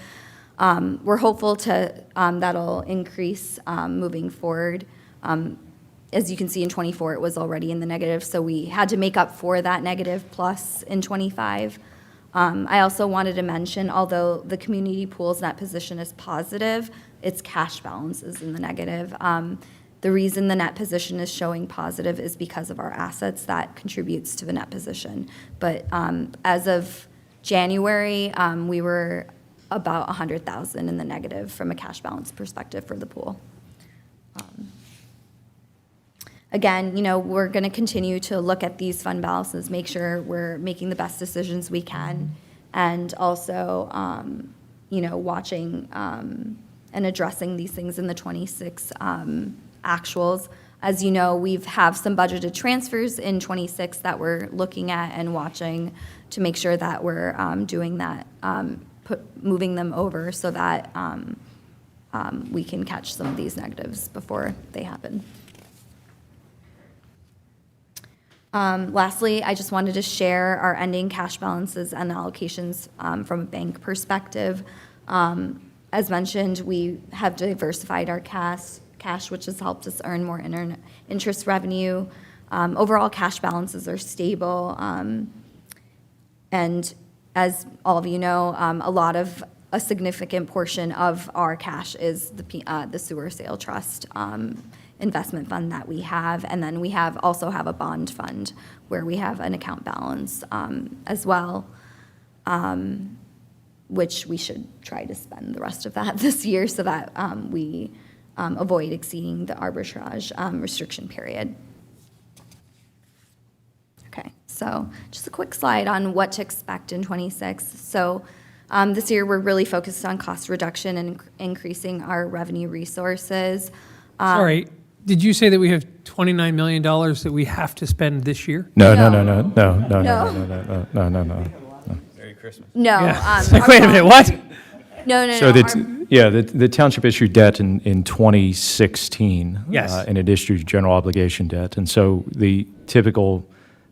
We're hopeful that'll increase moving forward. As you can see in '24, it was already in the negative, so we had to make up for that negative plus in '25. I also wanted to mention, although the community pool's net position is positive, its cash balance is in the negative. The reason the net position is showing positive is because of our assets that contributes to the net position. But as of January, we were about $100,000 in the negative from a cash balance perspective for the pool. Again, we're going to continue to look at these fund balances, make sure we're making the best decisions we can, and also, watching and addressing these things in the '26 actuals. As you know, we have some budgeted transfers in '26 that we're looking at and watching to make sure that we're doing that, moving them over so that we can catch some of these negatives before they happen. Lastly, I just wanted to share our ending cash balances and allocations from a bank perspective. As mentioned, we have diversified our cash, which has helped us earn more interest revenue. Overall cash balances are stable. And as all of you know, a significant portion of our cash is the Sewer Sale Trust investment fund that we have, and then we also have a bond fund where we have an account balance as well, which we should try to spend the rest of that this year so that we avoid exceeding the arbitrage restriction period. Okay, so just a quick slide on what to expect in '26. So this year we're really focused on cost reduction and increasing our revenue resources. Sorry, did you say that we have $29 million that we have to spend this year? No. Merry Christmas. No. Yeah. Like, wait a minute, what? No. So Yeah, the township issued debt in 2016. Yes. And it issued general obligation debt. And so the typical,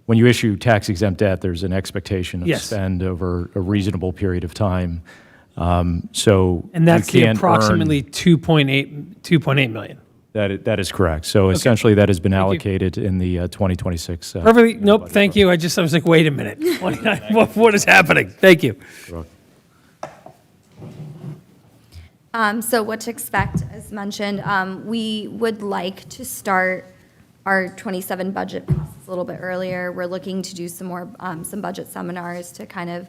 when you issue tax exempt debt, there's an expectation of Yes. spend over a reasonable period of time. So And that's you the can't approximately 2.8 million. That is correct. So essentially, that has been allocated in the 2026. Perfectly, nope, thank you. I was like, wait a minute. 29, what is happening? Thank you. So what to expect, as mentioned, we would like to start our 27 budget process a little bit earlier. We're looking to do some more, some budget seminars to kind of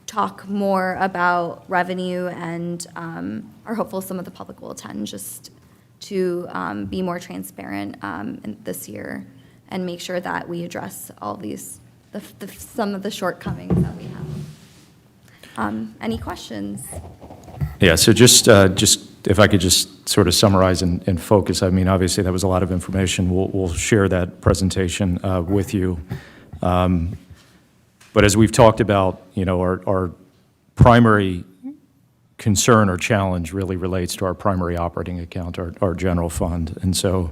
talk more about revenue, and are hopeful some of the public will attend, just to be more transparent this year and make sure that we address all these, some of the shortcomings that we have. Any questions? Yeah, so just if I could just sort of summarize and focus, I mean, obviously, that was a lot of information. We'll share that presentation with you. But as we've talked about, you know, our primary concern or challenge really relates to our primary operating account, our general fund. And so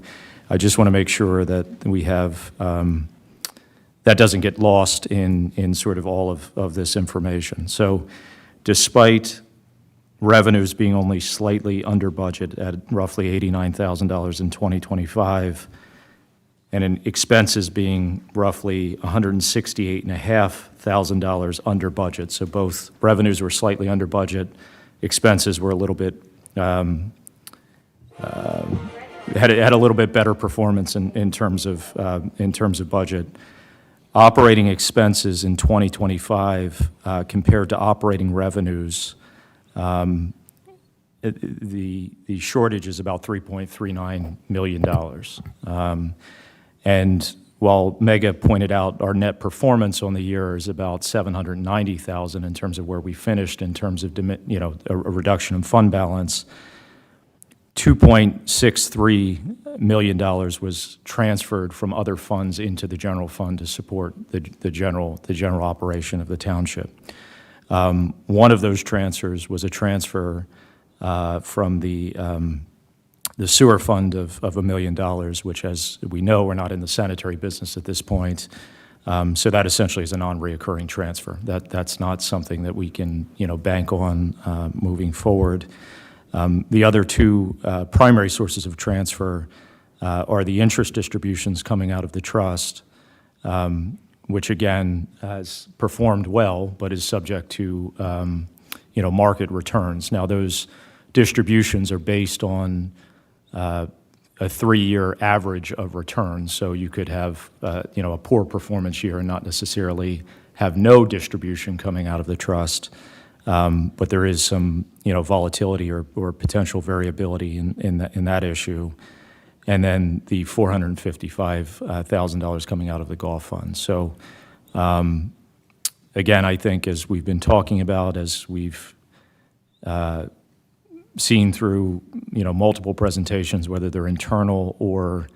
I just want to make sure that we have, that doesn't get lost in sort of all of this information. So despite revenues being only slightly under budget at roughly $89,000 in 2025, and in expenses being roughly $168,500 under budget. So both revenues were slightly under budget, expenses were a little bit, had a little bit better performance in terms of budget. Operating expenses in 2025 compared to operating revenues, the shortage is about $3.39 million. And while Mega pointed out our net performance on the year is about $790,000 in terms of where we finished in terms of, you know, a reduction in fund balance, $2.63 million was transferred from other funds into the general fund to support the general operation of the township. One of those transfers was a transfer from the sewer fund of $1 million, which, as we know, we're not in the sanitary business at this point. So that essentially is a non-reoccurring transfer. That's not something that we can, you know, bank on moving forward. The other two primary sources of transfer are the interest distributions coming out of the trust, which again has performed well, but is subject to, you know, market returns. Now those distributions are based on a 3-year average of returns. So you could have, you know, a poor performance year and not necessarily have no distribution coming out of the trust. But there is some, you know, volatility or potential variability in that issue. And then the $455,000 coming out of the golf fund. So again, I think as we've been talking about, as we've seen through, you know, multiple presentations, whether they're internal or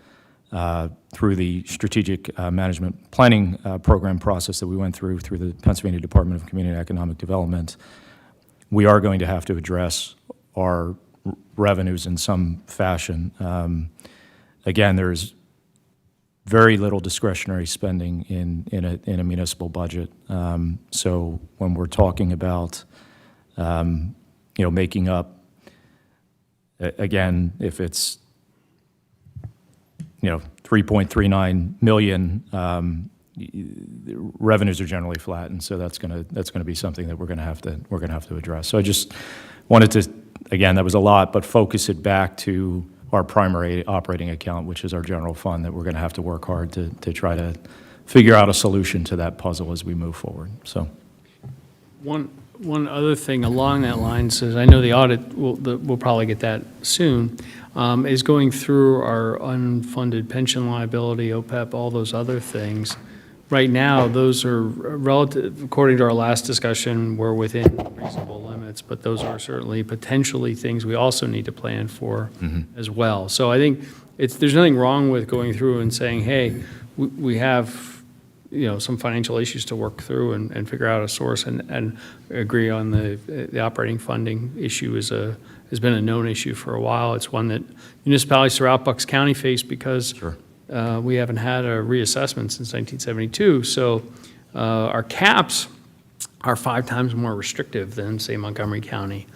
through the strategic management planning program process that we went through the Pennsylvania Department of Community and Economic Development, we are going to have to address our revenues in some fashion. Again, there's very little discretionary spending in a municipal budget. So when we're talking about, you know, making up, again, if it's, you know, 3.39 million, revenues are generally flat, and so that's going to be something that we're going to have to address. So I just wanted to, again, that was a lot, but focus it back to our primary operating account, which is our general fund, that we're going to have to work hard to try to figure out a solution to that puzzle as we move forward. So One other thing along that line is, I know the audit, we'll probably get that soon, is going through our unfunded pension liability, OPEB, all those other things. Right now, those are relative, according to our last discussion, we're within reasonable limits, but those are certainly potentially things we also need to plan for as well. So I think there's nothing wrong with going through and saying, hey, we have some financial issues to work through and figure out a source and agree on the operating funding issue has been a known issue for a while. It's one that municipalities throughout Bucks County face because we haven't had a reassessment since 1972. So our caps are 5 times more restrictive than, say, Montgomery County.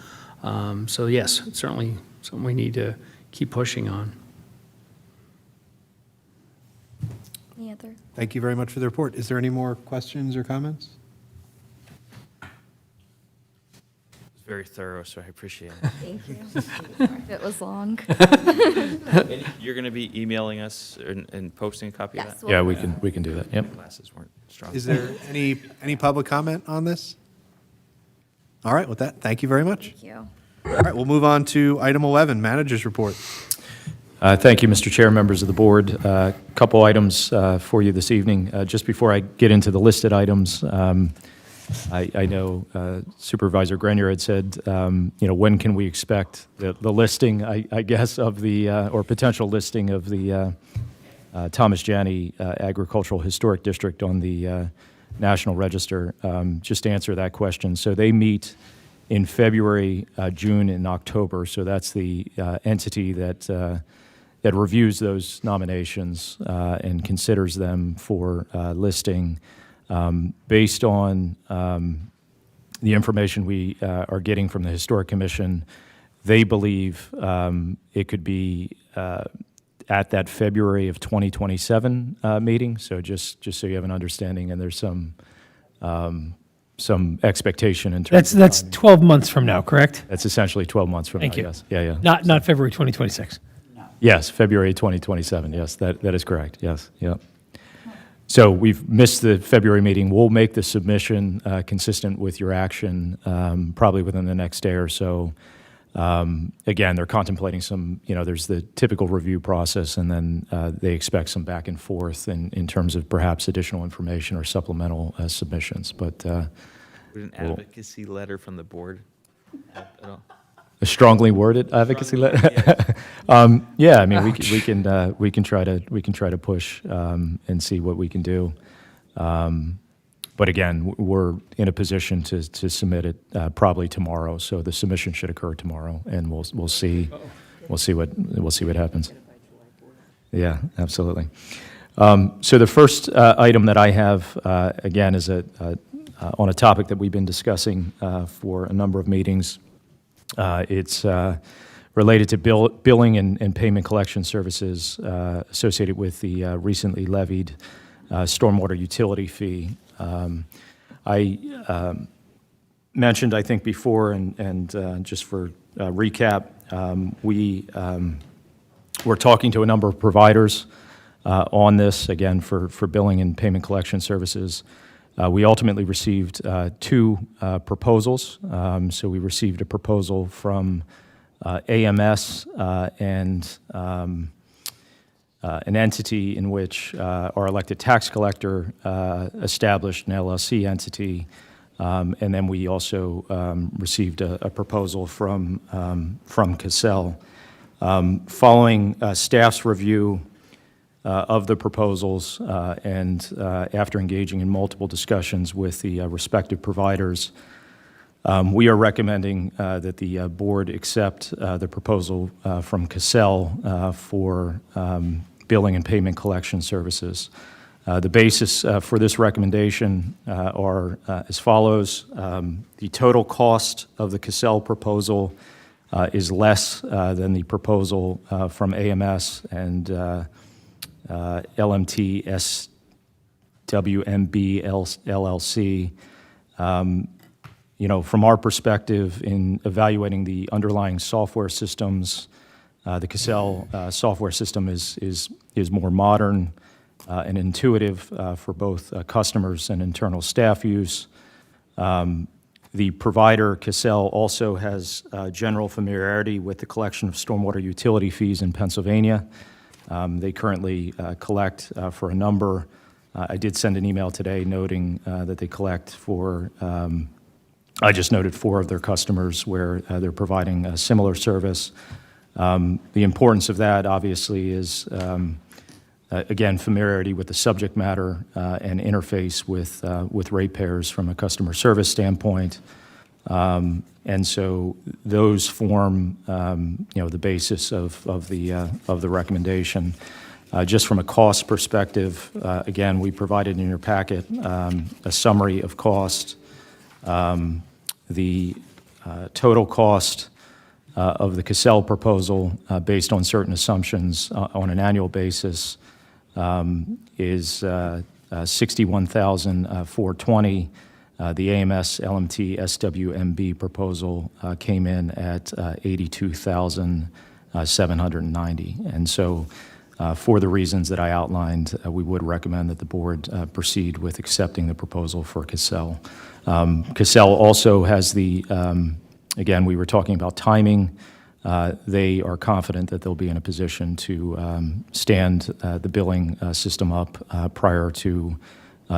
So yes, it's certainly something we need to keep pushing on. Any other? Thank you very much for the report. Is there any more questions or comments? It's very thorough, so I appreciate it. Thank you. It was long. And you're going to be emailing us and posting a copy of Yes, that? we'll- Yeah, we can do that, yep. Glasses weren't strong. Is there any public comment on this? All right, with that, thank you very much. Thank you. All right, we'll move on to item 11, Manager's Report. Thank you, Mr. Chair, members of the board. A couple items for you this evening. Just before I get into the listed items, I know Supervisor Grenier had said, when can we expect the listing, I guess, of the, or potential listing of the Thomas Janney Agricultural Historic District on the National Register? Just to answer that question. So they meet in February, June, and October. So that's the entity that reviews those nominations and considers them for listing. Based on the information we are getting from the Historic Commission, they believe it could be at that February of 2027 meeting. So just so you have an understanding, and there's some expectation in terms of That's timing. 12 months from now, correct? That's essentially 12 months from Thank now, you. yes. Yeah. Not February 2026. Yes, February 2027, yes, that is correct, yes, yeah. So we've missed the February meeting. We'll make the submission consistent with your action probably within the next day or so. Again, they're contemplating some, there's the typical review process, and then they expect some back and forth in terms of perhaps additional information or supplemental submissions, but. Would an advocacy letter from the board help at all? A strongly worded advocacy letter. Yeah, I mean, we can try to push and see what we can do. But again, we're in a position to submit it probably tomorrow. So the submission should occur tomorrow, and we'll see what happens. Yeah, absolutely. So the first item that I have again is on a topic that we've been discussing for a number of meetings. It's related to billing and payment collection services associated with the recently levied stormwater utility fee. I mentioned, I think, before, and just for recap, we're talking to a number of providers on this, again, for billing and payment collection services. We ultimately received 2 proposals. So we received a proposal from AMS and an entity in which our elected tax collector established an LLC entity. And then we also received a proposal from COSTARS. Following staff's review of the proposals and after engaging in multiple discussions with the respective providers, we are recommending that the board accept the proposal from COSTARS for billing and payment collection services. The basis for this recommendation are as follows. The total cost of the COSTARS proposal is less than the proposal from AMS and LMT SWMB LLC. From our perspective in evaluating the underlying software systems, the COSTARS software system is more modern and intuitive for both customers and internal staff use. The provider, COSTARS, also has general familiarity with the collection of stormwater utility fees in Pennsylvania. They currently collect for a number. I did send an email today noting that they collect for, I just noted 4 of their customers where they're providing a similar service. The importance of that, obviously, is again, familiarity with the subject matter and interface with ratepayers from a customer service standpoint. And so those form, the basis of the recommendation. Just from a cost perspective, again, we provided in your packet a summary of cost. The total cost of the Cassell proposal, based on certain assumptions on an annual basis, is $61,420. The AMS LMT SWMB proposal came in at $82,790. And so for the reasons that I outlined, we would recommend that the board proceed with accepting the proposal for Cassell. Cassell also has the, again, we were talking about timing. They are confident that they'll be in a position to stand the billing system up prior to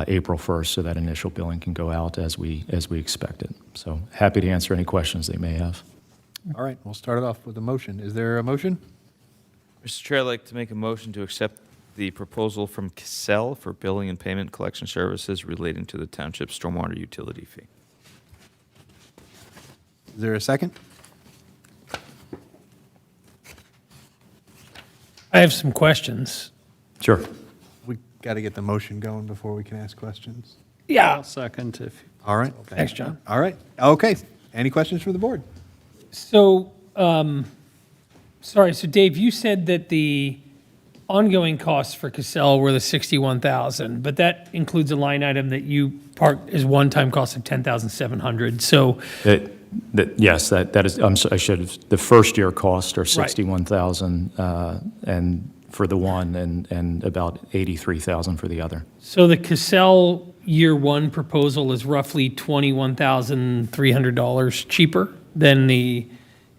April 1st, so that initial billing can go out as we expected. So happy to answer any questions they may have. All right, we'll start it off with a motion. Is there a motion? Mr. Chair, I'd like to make a motion to accept the proposal from Cassell for billing and payment collection services relating to the township's stormwater utility fee. Is there a second? I have some questions. Sure. We got to get the motion going before we can ask questions. Yeah. I'll second if. All right. Thanks, John. All right. Okay. Any questions for the board? So, sorry, so Dave, you said that the ongoing costs for Cassell were the $61,000, but that includes a line item that you parked as one-time cost of $10,700. So, Yes, that is, I should have, the first year costs are $61,000 and for the one and about $83,000 for the other. so the Cassell year one proposal is roughly $21,300 cheaper than the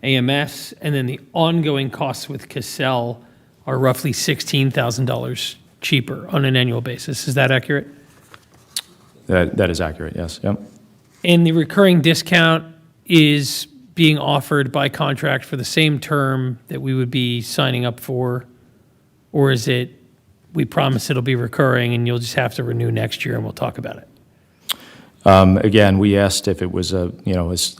AMS, and then the ongoing costs with Cassell are roughly $16,000 cheaper on an annual basis. Is that accurate? That is accurate, yes. Yep. And the recurring discount is being offered by contract for the same term that we would be signing up for? Or is it, we promise it'll be recurring and you'll just have to renew next year and we'll talk about it? Again, we asked if it was a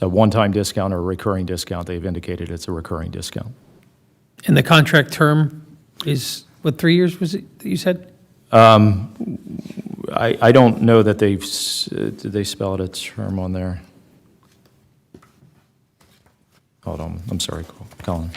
one-time discount or a recurring discount. They've indicated it's a recurring discount. And the contract term is, what, 3 years was it that you said? I don't know that did they spell out a term on there? Hold on, I'm sorry, Colin.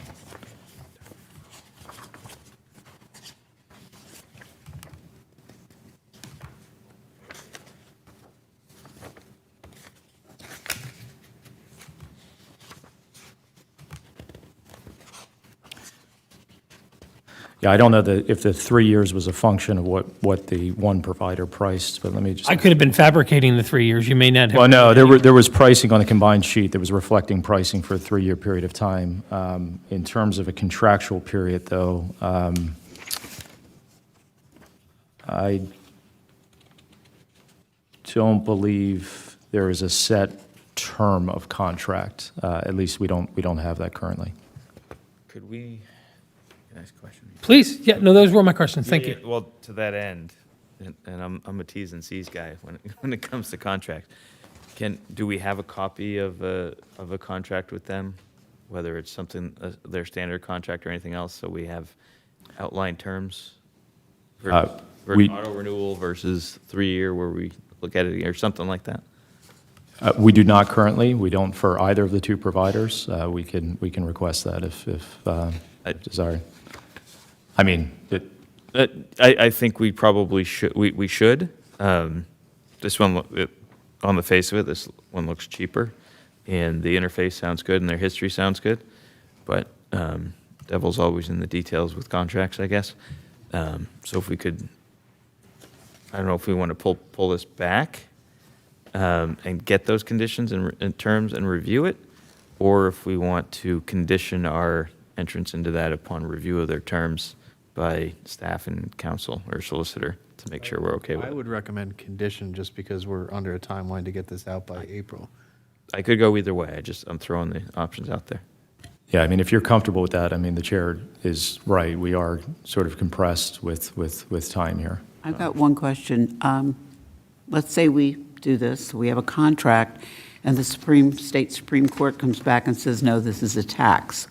Yeah, I don't know if the 3 years was a function of what the one provider priced, but let me just. I could have been fabricating the 3 years. You may not have. Well, no, there was pricing on the combined sheet that was reflecting pricing for a 3-year period of time. In terms of a contractual period, though, I don't believe there is a set term of contract. At least we don't have that currently. Could we, can I ask a question? Please, yeah, no, those were my questions. Thank you. Well, to that end, and I'm a T's and C's guy when it comes to contract. Do we have a copy of a contract with them, whether it's something their standard contract or anything else, so we have outlined terms for auto renewal versus 3-year, where we look at it or something like that? We do not currently. We don't for either of the two providers. We can request that if desired. I mean, I think we probably should. We should. This one, on the face of it, this one looks cheaper, and the interface sounds good, and their history sounds good. But devil's always in the details with contracts, I guess. So if we could, I don't know if we want to pull this back and get those conditions and terms and review it, or if we want to condition our entrance into that upon review of their terms by staff and counsel or solicitor to make sure we're okay with it. I would recommend condition just because we're under a timeline to get this out by April. I could go either way. I'm throwing the options out there. Yeah, I mean, if you're comfortable with that, I mean, the chair is right. We are sort of compressed with time here. I've got one question. Let's say we do this, we have a contract, and the state Supreme Court comes back and says, no, this is a tax.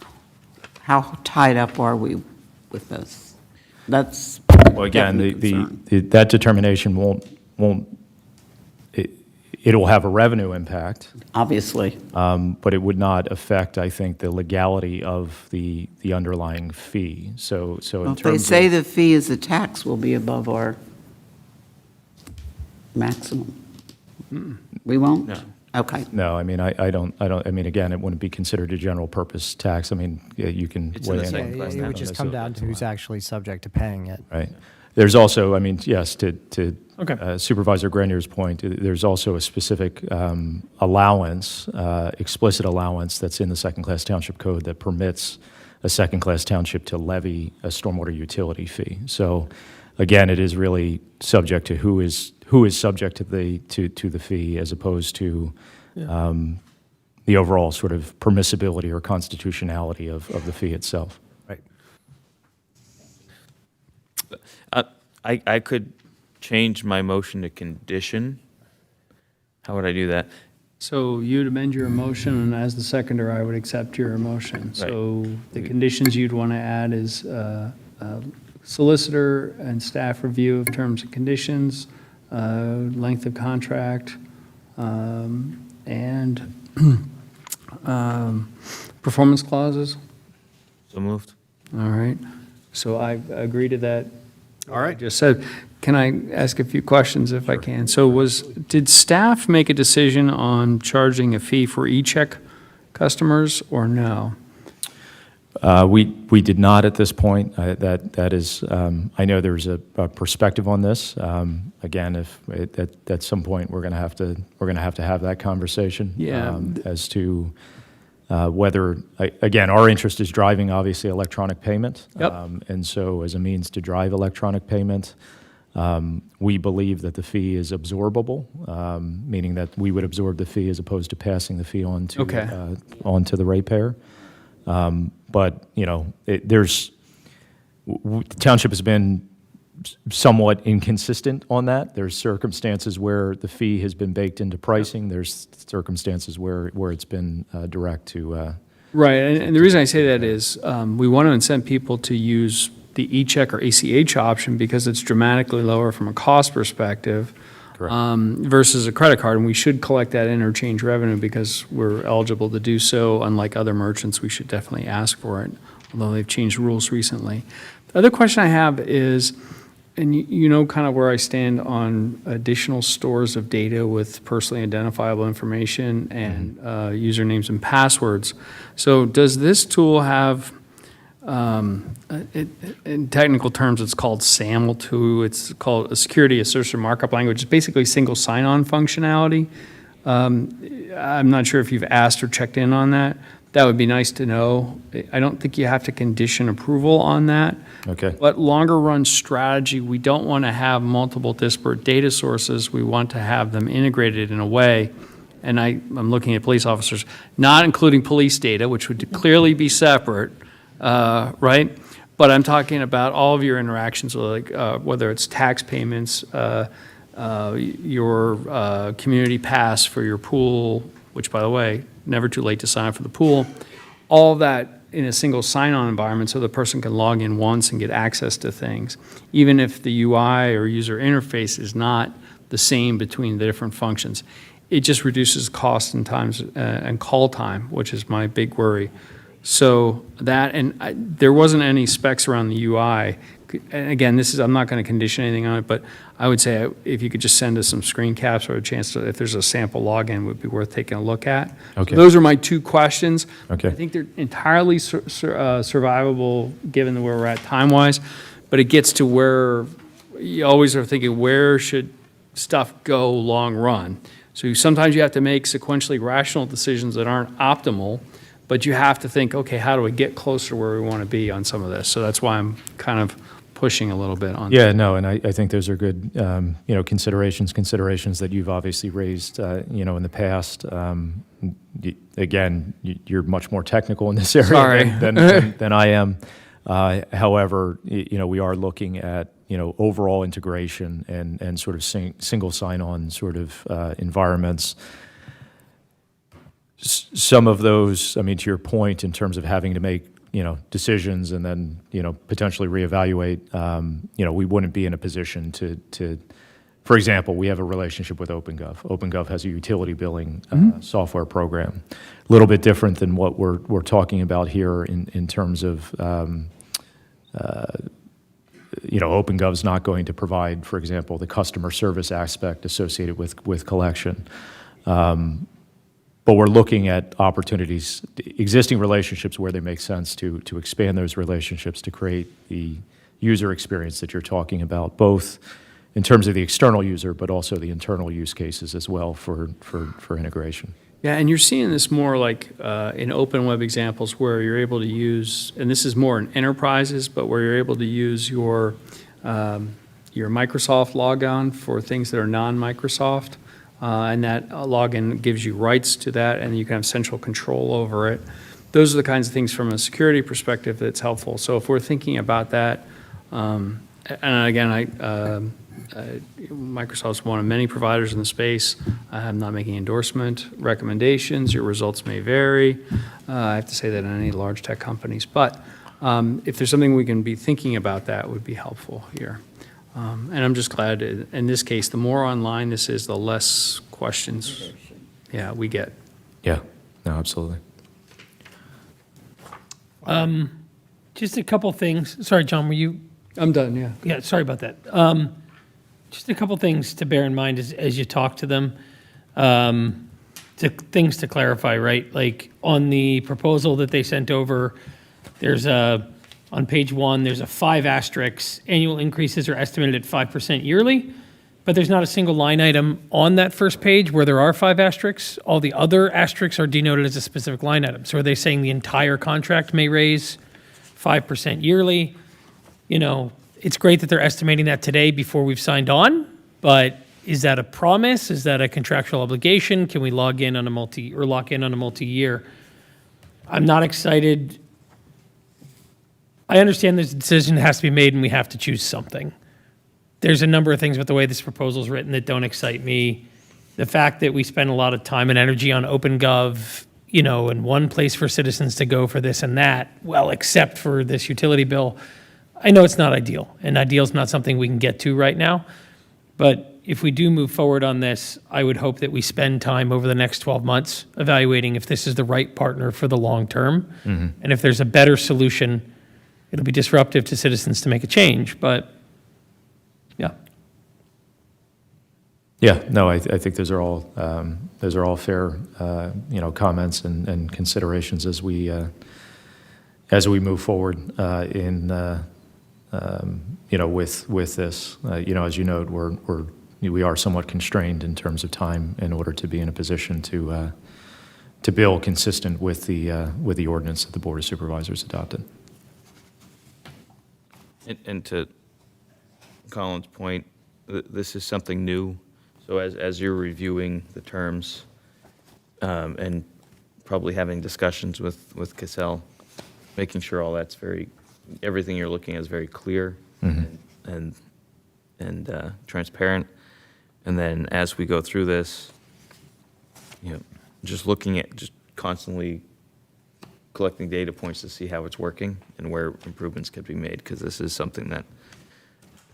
How tied up are we with this? That's Well, again, definitely a concern. that determination it'll have a revenue impact, Obviously. but it would not affect, I think, the legality of the underlying fee. So Well, in if they terms say of, the fee is a tax, will be above our maximum. We won't? No. Okay. no, I mean, I don't, I mean, again, it wouldn't be considered a general purpose tax. I mean, yeah, you can It's in weigh the in second on- class on It would tax. just this come if down it's to who's allowed. actually subject to paying it. Right. There's also, I mean, yes, to Okay. Supervisor Grenier's point, there's also a specific allowance, explicit allowance that's in the second-class township code that permits a second-class township to levy a stormwater utility fee. So, again, it is really subject to who is subject to the fee as opposed to the overall sort of permissibility or constitutionality of the fee itself. Right. I could change my motion to condition. How would I do that? So you'd amend your motion, and as the seconder, I would accept your motion. So the conditions you'd want to add is solicitor and staff review of terms and conditions, length of contract, and performance clauses. So moved. All right. So I agree to that. All right. Just said, can I ask a few questions if I can? So did staff make a decision on charging a fee for e-check customers or no? We did not at this point. That is, I know there's a perspective on this. Again, if at some point we're going to have to have that conversation. Yeah. As to whether, again, our interest is driving obviously electronic payment. Yep. And so as a means to drive electronic payment, we believe that the fee is absorbable, meaning that we would absorb the fee as opposed to passing the fee on to Okay. onto the ratepayer. But, you know, the township has been somewhat inconsistent on that. There's circumstances where the fee has been baked into pricing. There's circumstances where it's been direct to. Right, and the reason I say that is we want to incent people to use the e-check or ACH option because it's dramatically lower from a cost perspective versus a credit card, and we should collect that interchange revenue because we're eligible to do so. Unlike other merchants, we should definitely ask for it, although they've changed rules recently. The other question I have is, and you know kind of where I stand on additional stores of data with personally identifiable information and usernames and passwords. So does this tool have, in technical terms, it's called SAML2. It's called a security assertion markup language. It's basically single sign-on functionality. I'm not sure if you've asked or checked in on that. That would be nice to know. I don't think you have to condition approval on that. Okay. But longer run strategy, we don't want to have multiple disparate data sources. We want to have them integrated in a way, and I'm looking at police officers, not including police data, which would clearly be separate, right? But I'm talking about all of your interactions, like whether it's tax payments, your community pass for your pool, which, by the way, never too late to sign up for the pool, all that in a single sign-on environment so the person can log in once and get access to things, even if the UI or user interface is not the same between the different functions. It just reduces cost and times and call time, which is my big worry. So that, and there wasn't any specs around the UI. And again, I'm not going to condition anything on it, but I would say if you could just send us some screen caps or a chance to, if there's a sample login, it would be worth taking a look at. Okay. So those are my two questions. Okay. I think they're entirely survivable given where we're at time-wise, but it gets to where you always are thinking, where should stuff go long run? So sometimes you have to make sequentially rational decisions that aren't optimal, but you have to think, okay, how do we get closer to where we want to be on some of this? So that's why I'm kind of pushing a little bit on. Yeah, no, and I think those are good, considerations that you've obviously raised, in the past. Again, you're much more technical in this area Sorry. than I am. However, we are looking at, overall integration and sort of single sign-on sort of environments. Some of those, to your point, in terms of having to make, decisions and then, potentially reevaluate, we wouldn't be in a position to, for example, we have a relationship with OpenGov. OpenGov has a utility billing software program. A little bit different than what we're talking about here in terms of, OpenGov's not going to provide, for example, the customer service aspect associated with collection. But we're looking at opportunities, existing relationships where they make sense to expand those relationships to create the user experience that you're talking about, both in terms of the external user, but also the internal use cases as well for integration. Yeah, and you're seeing this more like in open web examples where you're able to use, and this is more in enterprises, but where you're able to use your Microsoft logon for things that are non-Microsoft. And that login gives you rights to that, and you can have central control over it. Those are the kinds of things from a security perspective that's helpful. So if we're thinking about that, and again, Microsoft's one of many providers in the space. I'm not making endorsement recommendations. Your results may vary. I have to say that in any large tech companies. But if there's something we can be thinking about, that would be helpful here. And I'm just glad, in this case, the more online this is, the less questions we get. Yeah, no, absolutely. Just a couple things. Sorry, John, were you? I'm done, yeah. Yeah, sorry about that. Just a couple things to bear in mind as you talk to them. Things to clarify, right? Like on the proposal that they sent over, there's on page 1, there's a 5 asterisks. Annual increases are estimated at 5% yearly, but there's not a single line item on that first page where there are 5 asterisks. All the other asterisks are denoted as a specific line item. So are they saying the entire contract may raise 5% yearly? It's great that they're estimating that today before we've signed on, but is that a promise? Is that a contractual obligation? Can we lock in on a multi-year? I'm not excited. I understand there's a decision that has to be made and we have to choose something. There's a number of things with the way this proposal is written that don't excite me. The fact that we spend a lot of time and energy on OpenGov, and one place for citizens to go for this and that, well, except for this utility bill. I know it's not ideal, and ideal is not something we can get to right now. But if we do move forward on this, I would hope that we spend time over the next 12 months evaluating if this is the right partner for the long term. Mm-hmm. And if there's a better solution, it'll be disruptive to citizens to make a change, but yeah. Yeah, no, I think those are all fair, comments and considerations as we move forward with this. As you know, we are somewhat constrained in terms of time in order to be in a position to bill consistent with the ordinance that the Board of Supervisors adopted. And to Colin's point, this is something new. So as you're reviewing the terms and probably having discussions with Cassell, making sure all that's everything you're looking at is very clear and transparent. And then as we go through this, just looking at just constantly collecting data points to see how it's working and where improvements could be made, because this is something that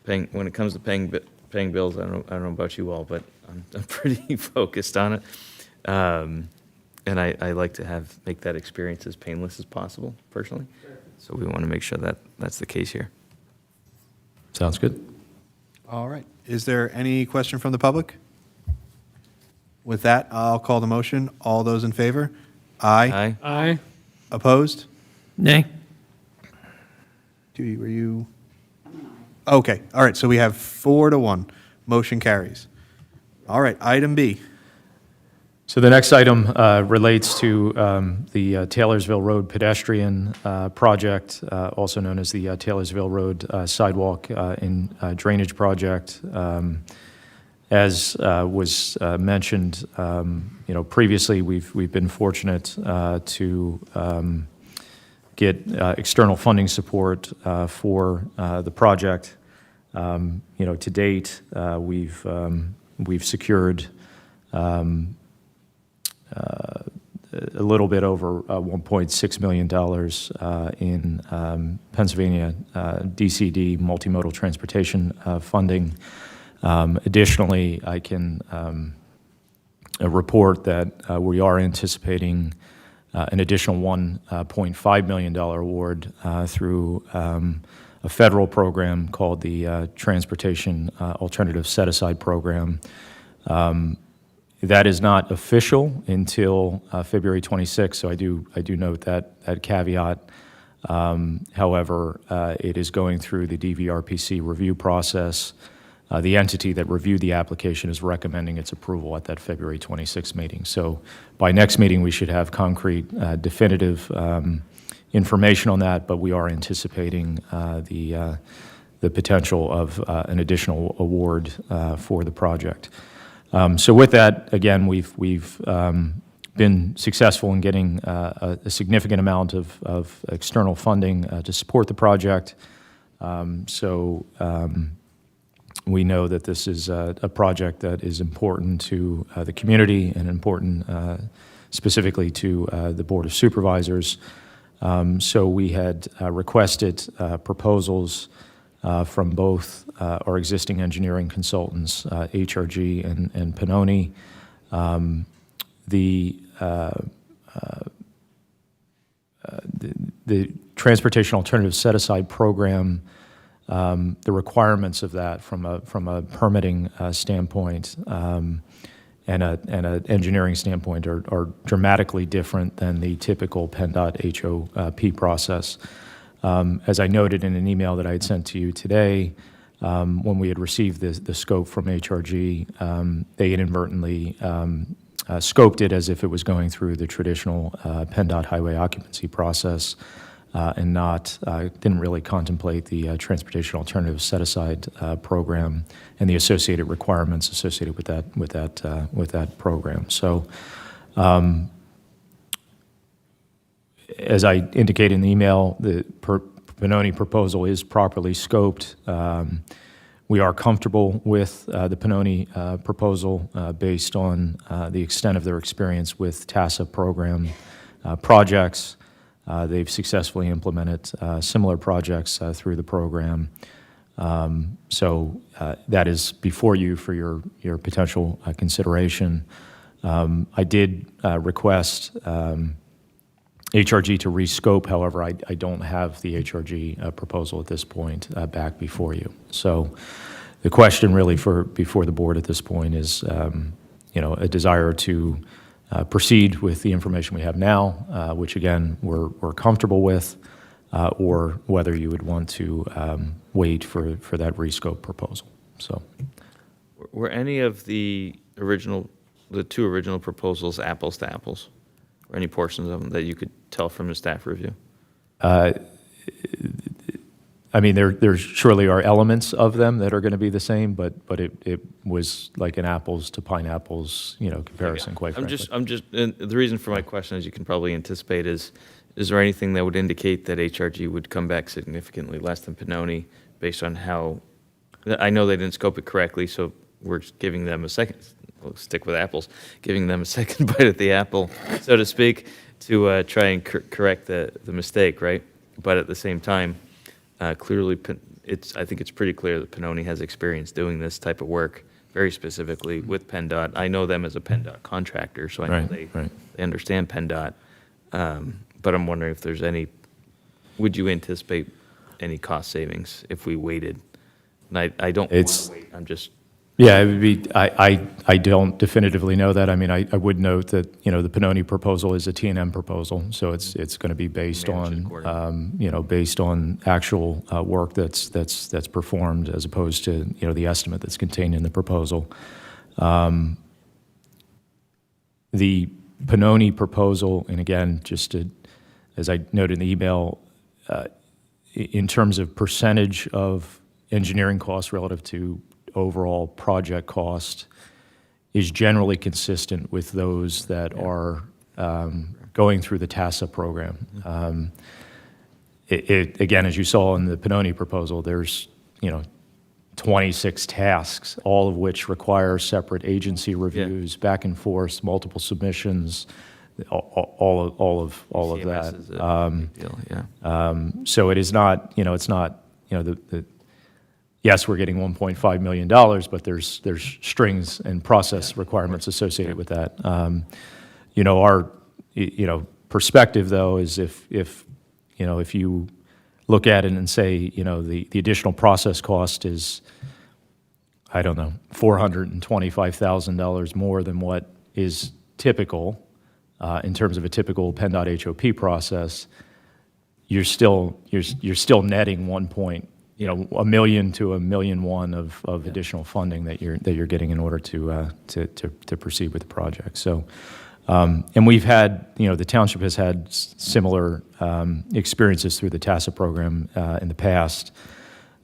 when it comes to paying bills, I don't know about you all, but I'm pretty focused on it, and I like to make that experience as painless as possible personally. So we want to make sure that that's the case here. Sounds good. All right. Is there any question from the public? With that, I'll call the motion. All those in favor? Aye. Aye. Opposed? Nay. Judy, were you? Okay. All right. So we have 4-1. Motion carries. All right. Item B. So the next item relates to the Taylorsville Road pedestrian project, also known as the Taylorsville Road sidewalk and drainage project. As was mentioned, previously, we've been fortunate to get external funding support for the project. To date, we've secured a little bit over $1.6 million in Pennsylvania DCD multimodal transportation funding. Additionally, I can report that we are anticipating an additional $1.5 million award through a federal program called the Transportation Alternative Set-Aside Program. That is not official until February 26th, so I do note that caveat. However, it is going through the DVRPC review process. The entity that reviewed the application is recommending its approval at that February 26th meeting. So by next meeting, we should have concrete, definitive information on that, but we are anticipating the potential of an additional award for the project. So with that, again, we've been successful in getting a significant amount of external funding to support the project. We know that this is a project that is important to the community and important specifically to the Board of Supervisors. So we had requested proposals from both our existing engineering consultants, HRG and Pannoni. The Transportation Alternative Set-Aside Program, the requirements of that from a permitting standpoint and an engineering standpoint are dramatically different than the typical PennDOT HOP process. As I noted in an email that I had sent to you today, when we had received the scope from HRG, they inadvertently scoped it as if it was going through the traditional PennDOT highway occupancy process and didn't really contemplate the Transportation Alternative Set-Aside Program and the associated requirements associated with that program. So, as I indicated in the email, the Pannoni proposal is properly scoped. We are comfortable with the Pannoni proposal based on the extent of their experience with TASA program projects. They've successfully implemented similar projects through the program. So that is before you for your potential consideration. I did request HRG to rescope. However, I don't have the HRG proposal at this point back before you. So the question really before the board at this point is, a desire to proceed with the information we have now, which again we're comfortable with, or whether you would want to wait for that rescope proposal. So, Were any of the two original proposals apples to apples? Or any portions of them that you could tell from the staff review? I mean, there surely are elements of them that are going to be the same, but it was like an apples to pineapples, comparison, quite frankly. And the reason for my question, as you can probably anticipate, is there anything that would indicate that HRG would come back significantly less than Pannoni based on how, I know they didn't scope it correctly, so we're giving them a second, we'll stick with apples, giving them a second bite at the apple, so to speak, to try and correct the mistake, right? But at the same time, clearly, I think it's pretty clear that Pannoni has experience doing this type of work, very specifically with PennDOT. I know them as a PennDOT contractor, so I know they understand PennDOT. But I'm wondering if there's would you anticipate any cost savings if we waited? And I don't want to wait, I'm just... Yeah, it would be. I don't definitively know that. I mean, I would note that the Pannoni proposal is a T&M proposal, so it's going to be based on based on actual work that's performed as opposed to the estimate that's contained in the proposal. The Pannoni proposal, and again, just to, as I noted in the email, in terms of percentage of engineering costs relative to overall project cost, is generally consistent with those that are going through the TASA program. Again, as you saw in the Pannoni proposal, there's 26 tasks, all of which require separate agency reviews, back and forth, multiple submissions, all of that. CMS is a big deal, yeah. So it is not, it's not, yes, we're getting $1.5 million, but there's strings and process requirements associated with that. Our, perspective though is if you look at it and say, the additional process cost is, I don't know, $425,000 more than what is typical in terms of a typical PennDOT HOP process, you're still netting $1 million to $1.1 million of additional funding that you're getting in order to proceed with the project. So, and we've had, the township has had similar experiences through the TASA program in the past.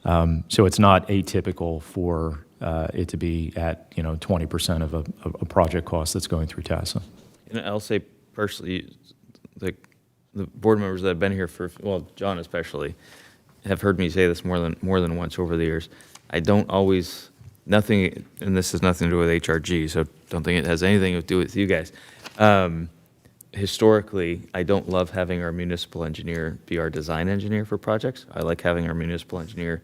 So it's not atypical for it to be at 20% of a project cost that's going through TASA. And I'll say personally, the board members that have been here for, well, John especially, have heard me say this more than once over the years. I don't always, nothing, and this has nothing to do with HRG, so don't think it has anything to do with you guys. Historically, I don't love having our municipal engineer be our design engineer for projects. I like having our municipal engineer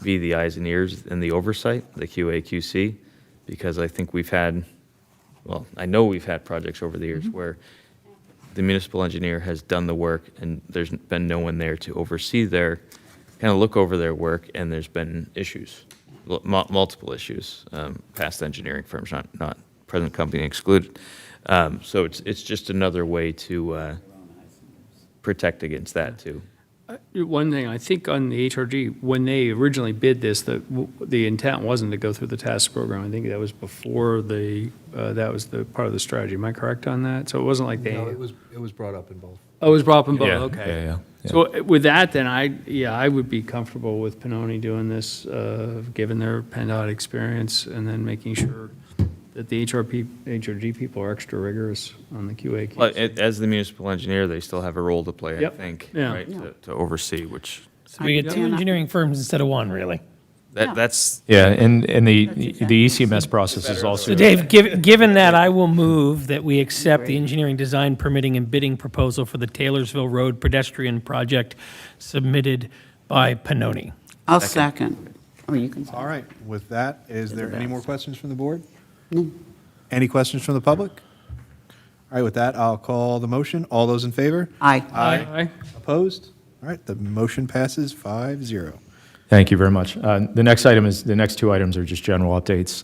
be the eyes and ears and the oversight, the QA, QC, because I think we've had, well, I know we've had projects over the years where the municipal engineer has done the work and there's been no one there to oversee their, kind of look over their work, and there's been issues, multiple issues, past engineering firms, not present company excluded. So it's just another way to protect against that too. One thing, I think on the HRG, when they originally bid this, the intent wasn't to go through the task program. I think that was before that was the part of the strategy. Am I correct on that? So it wasn't like they... No, it was brought up in both. Oh, it was brought up in both, Yeah, okay. yeah. So with that, then I would be comfortable with Pannoni doing this, given their PennDOT experience, and then making sure that the HRG people are extra rigorous on the QA. Well, as the municipal engineer, they still have a role to play, Yep. I think, Yeah. right, to oversee, which So we get two engineering firms instead of one, really. that's Yeah, and the ECMS process is also... So Dave, given that, I will move that we accept the engineering design permitting and bidding proposal for the Taylorsville Road pedestrian project submitted by Pannoni. I'll second. Oh, you can second. All right, with that, is there any more questions from the board? Any questions from the public? All right, with that, I'll call the motion. All those in favor? Aye. Aye. Opposed? All right, the motion passes 5-0. Thank you very much. The next two items are just general updates.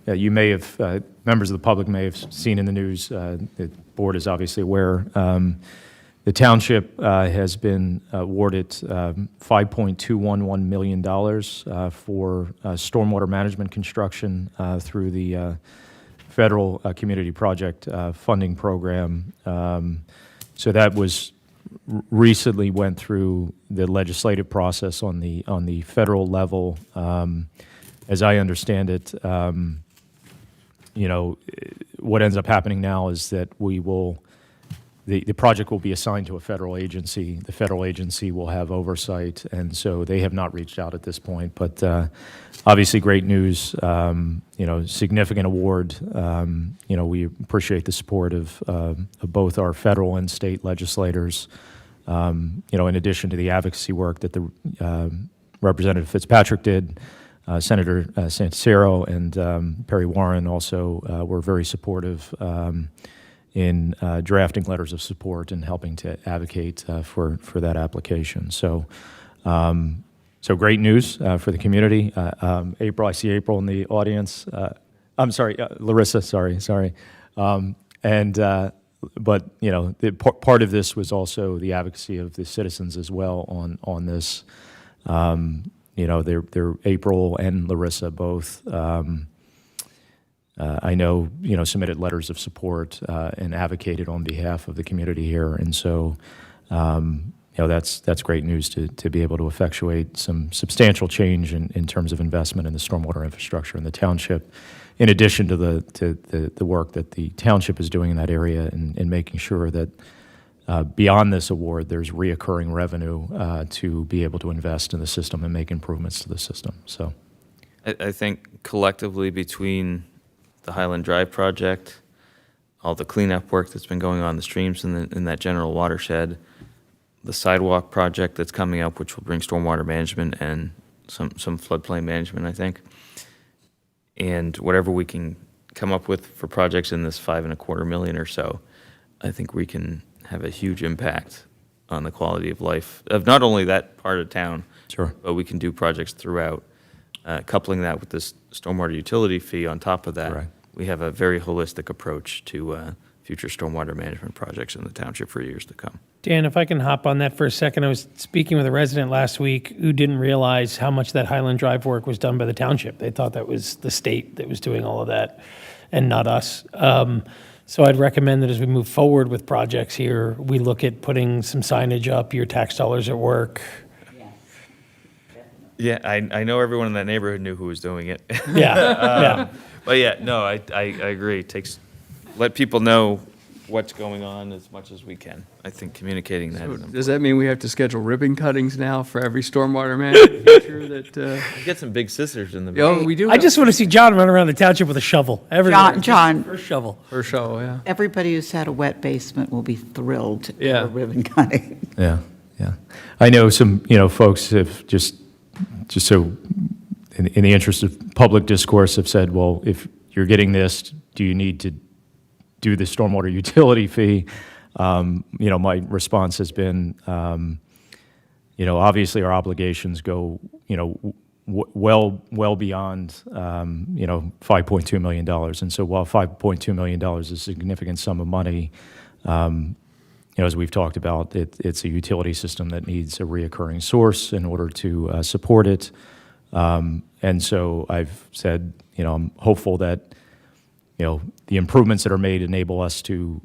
You may have, members of the public may have seen in the news, the board is obviously aware, the township has been awarded $5.211 million for stormwater management construction through the federal community project funding program. So that was recently went through the legislative process on the federal level. As I understand it, what ends up happening now is that the project will be assigned to a federal agency. The federal agency will have oversight, and so they have not reached out at this point. But obviously, great news. Significant award. We appreciate the support of both our federal and state legislators. In addition to the advocacy work that the Representative Fitzpatrick did, Senator Santicero and Perry Warren also were very supportive in drafting letters of support and helping to advocate for that application. So great news for the community. April, I see April in the audience. I'm sorry, Larissa, sorry. But part of this was also the advocacy of the citizens as well on this. They're April and Larissa both I know, submitted letters of support and advocated on behalf of the community here. And so, that's great news to be able to effectuate some substantial change in terms of investment in the stormwater infrastructure in the township, in addition to the work that the township is doing in that area and making sure that beyond this award, there's reoccurring revenue to be able to invest in the system and make improvements to the system. So, I think collectively between the Highland Drive project, all the cleanup work that's been going on in the streams in that general watershed, the sidewalk project that's coming up, which will bring stormwater management and some floodplain management, I think, and whatever we can come up with for projects in this $5.25 million or so, I think we can have a huge impact on the quality of life of not only that part of town, sure, but we can do projects throughout. Coupling that with this stormwater utility fee on top of that, Correct. we have a very holistic approach to future stormwater management projects in the township for years to come. Dan, if I can hop on that for a second. I was speaking with a resident last week who didn't realize how much that Highland Drive work was done by the township. They thought that was the state that was doing all of that and not us. So I'd recommend that as we move forward with projects here, we look at putting some signage up, your tax dollars at work. Yeah, I know everyone in that neighborhood knew who was doing it. Yeah, But yeah, no, I agree. Let people know what's going on as much as we can. I think communicating that is important. Does that mean we have to schedule ribbon cuttings now for every stormwater management feature that? We get some big sisters in the Oh, we do. I just want to see John run around the township with a shovel. Everywhere. John. First shovel. For show, yeah. Everybody who's had a wet basement will be thrilled Yeah. for ribbon cutting. Yeah. I know some, folks have just so, in the interest of public discourse, have said, well, if you're getting this, do you need to do the stormwater utility fee? My response has been, obviously our obligations go, well beyond, $5.2 million. And so while $5.2 million is a significant sum of money, as we've talked about, it's a utility system that needs a reoccurring source in order to support it. And so I've said, I'm hopeful that, the improvements that are made enable us to,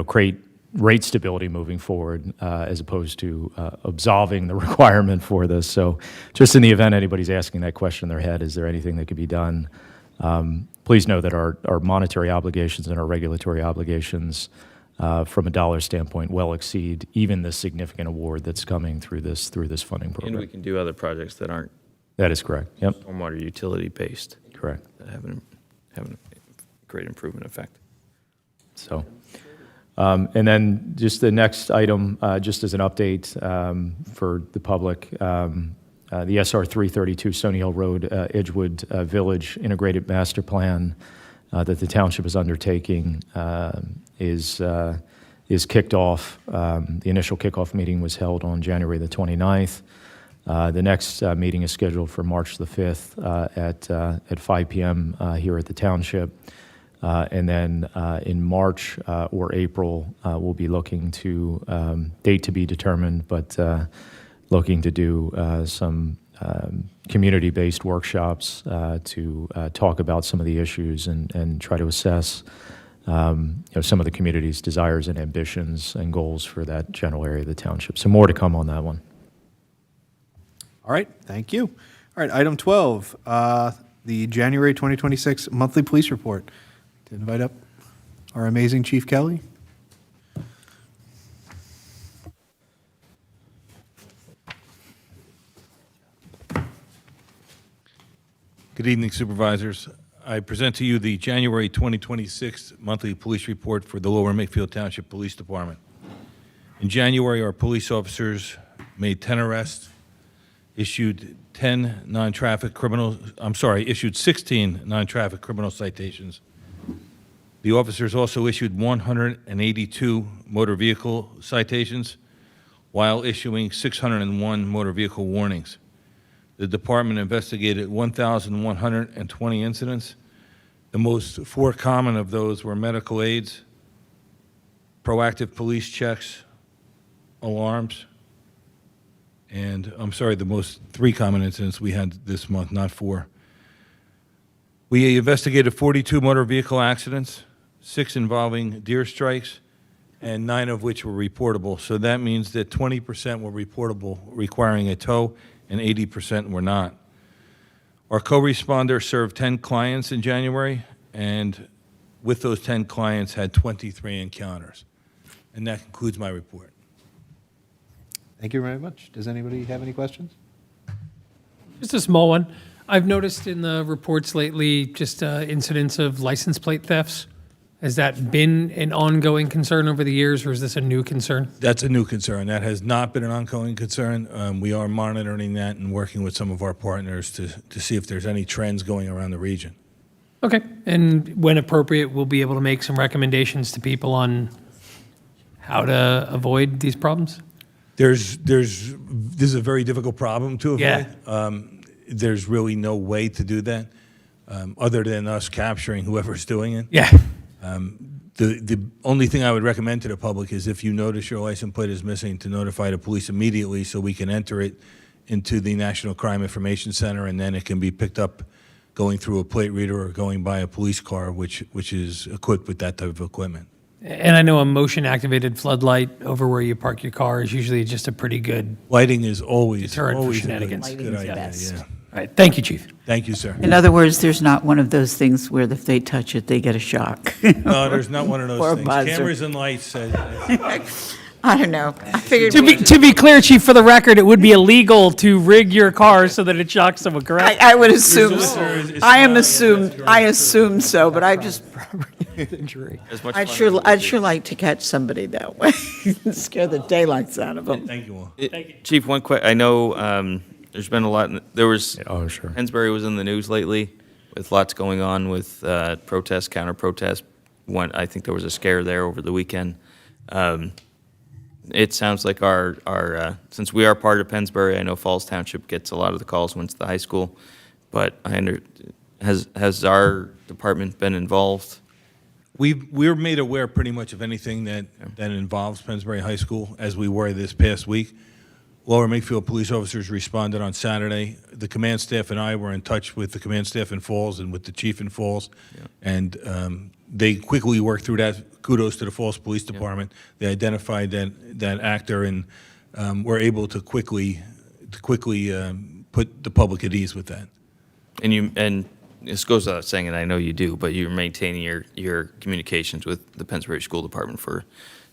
create rate stability moving forward as opposed to absolving the requirement for this. So just in the event anybody's asking that question in their head, is there anything that could be done? Please know that our monetary obligations and our regulatory obligations from a dollar standpoint well exceed even the significant award that's coming through this funding program. And we can do other projects that aren't That is correct. Yep. stormwater utility based. Correct. That have a great improvement effect. So, and then just the next item, just as an update for the public, the SR 332 Stony Hill Road, Edgewood Village Integrated Master Plan that the township is undertaking is kicked off. The initial kickoff meeting was held on January the 29th. The next meeting is scheduled for March the 5th at 5 p.m. Here at the township. And then in March or April, we'll be looking to, date to be determined, but looking to do some community-based workshops to talk about some of the issues and try to assess some of the community's desires and ambitions and goals for that general area of the township. So more to come on that one. All right, thank you. All right, item 12, the January 2026 monthly police report. To invite up our amazing Chief Kelly. Good evening, Supervisors. I present to you the January 2026 monthly police report for the Lower Makefield Township Police Department. In January, our police officers made 10 arrests, issued 16 non-traffic criminal citations. The officers also issued 182 motor vehicle citations while issuing 601 motor vehicle warnings. The department investigated 1,120 incidents. The most common of those were medical aids, proactive police checks, alarms, and the most 3 common incidents we had this month, not 4. We investigated 42 motor vehicle accidents, 6 involving deer strikes, and 9 of which were reportable. So that means that 20% were reportable, requiring a tow, and 80% were not. Our co-responder served 10 clients in January, and with those 10 clients had 23 encounters. And that concludes my report. Thank you very much. Does anybody have any questions? Just a small one. I've noticed in the reports lately just incidents of license plate thefts. Has that been an ongoing concern over the years, or is this a new concern? That's a new concern. That has not been an ongoing concern. We are monitoring that and working with some of our partners to see if there's any trends going around the region. Okay. And when appropriate, we'll be able to make some recommendations to people on how to avoid these problems? This is a very difficult problem to avoid. Yeah. There's really no way to do that other than us capturing whoever's doing it. Yeah. The only thing I would recommend to the public is if you notice your license plate is missing, to notify the police immediately so we can enter it into the National Crime Information Center, and then it can be picked up going through a plate reader or going by a police car, which is equipped with that type of equipment. And I know a motion-activated floodlight over where you park your car is usually just a pretty good Lighting is always deterrent for always a shenanigans. good idea. best. Yeah. All right. Thank you, Chief. Thank you, sir. In other words, there's not one of those things where if they touch it, they get a shock. No, there's not one of Or a those things. buzzer. Cameras and lights. I don't know. I figured. To be clear, Chief, for the record, it would be illegal to rig your car so that it shocks someone, correct? I would assume. It's I am not- assumed. I assume so, but I just. Injury. As much I'd fun sure. as I'd sure like to catch somebody that way. Scare the daylights out of them. Thank you all. Chief, one quick, I know there's been a lot, there was, Oh, sure. Pensbury was in the news lately with lots going on with protests, counter-protests. I think there was a scare there over the weekend. It sounds like since we are part of Pensbury, I know Falls Township gets a lot of the calls when it's the high school, but has our department been involved? We're made aware pretty much of anything that involves Pensbury High School, as we were this past week. Lower Makefield police officers responded on Saturday. The command staff and I were in touch with the command staff in Falls and with the chief in Falls, and they quickly worked through that. Kudos to the Falls Police Department. They identified that actor and were able to quickly put the public at ease with that. And this goes without saying, and I know you do, but you're maintaining your communications with the Pensbury School Department for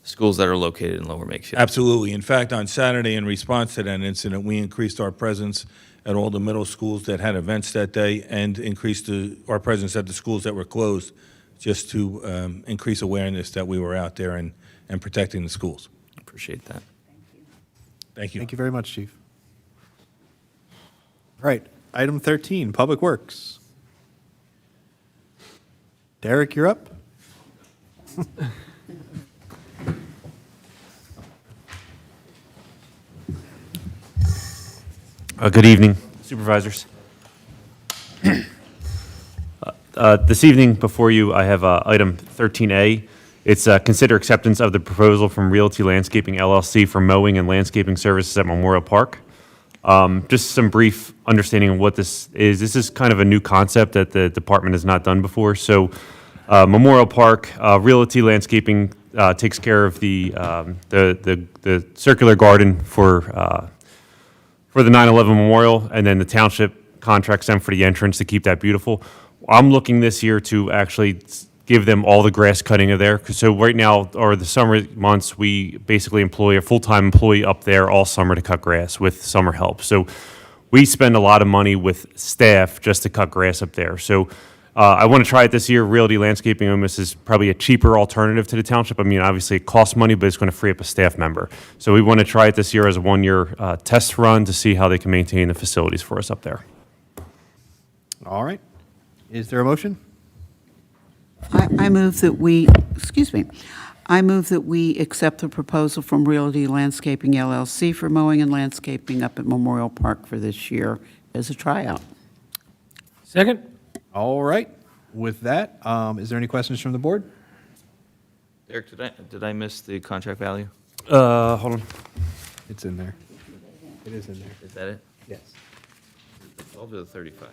schools that are located in Lower Makefield. Absolutely. In fact, on Saturday, in response to that incident, we increased our presence at all the middle schools that had events that day and increased our presence at the schools that were closed, just to increase awareness that we were out there and protecting the schools. Appreciate that. Thank you. Thank you very much, Chief. All right, item 13, Public Works. Derek, you're up. Good evening, Supervisors. This evening before you, I have item 13A. It's consider acceptance of the proposal from Realty Landscaping LLC for mowing and landscaping services at Memorial Park. Just some brief understanding of what this is. This is kind of a new concept that the department has not done before. So Memorial Park, Realty Landscaping takes care of the circular garden for the 9/11 memorial, and then the township contracts them for the entrance to keep that beautiful. I'm looking this year to actually give them all the grass cutting of there. So right now, or the summer months, we basically employ a full-time employee up there all summer to cut grass with summer help. So we spend a lot of money with staff just to cut grass up there. So I want to try it this year. Realty Landscaping, this is probably a cheaper alternative to the township. I mean, obviously it costs money, but it's going to free up a staff member. So we want to try it this year as a one-year test run to see how they can maintain the facilities for us up there. All right. Is there a motion? I move that we, I move that we accept the proposal from Realty Landscaping LLC for mowing and landscaping up at Memorial Park for this year as a tryout. Second? All right. With that, is there any questions from the board? Derek, did I miss the contract value? Hold on. It's in there. It is in there. Is that it? Yes. I'll do the 35.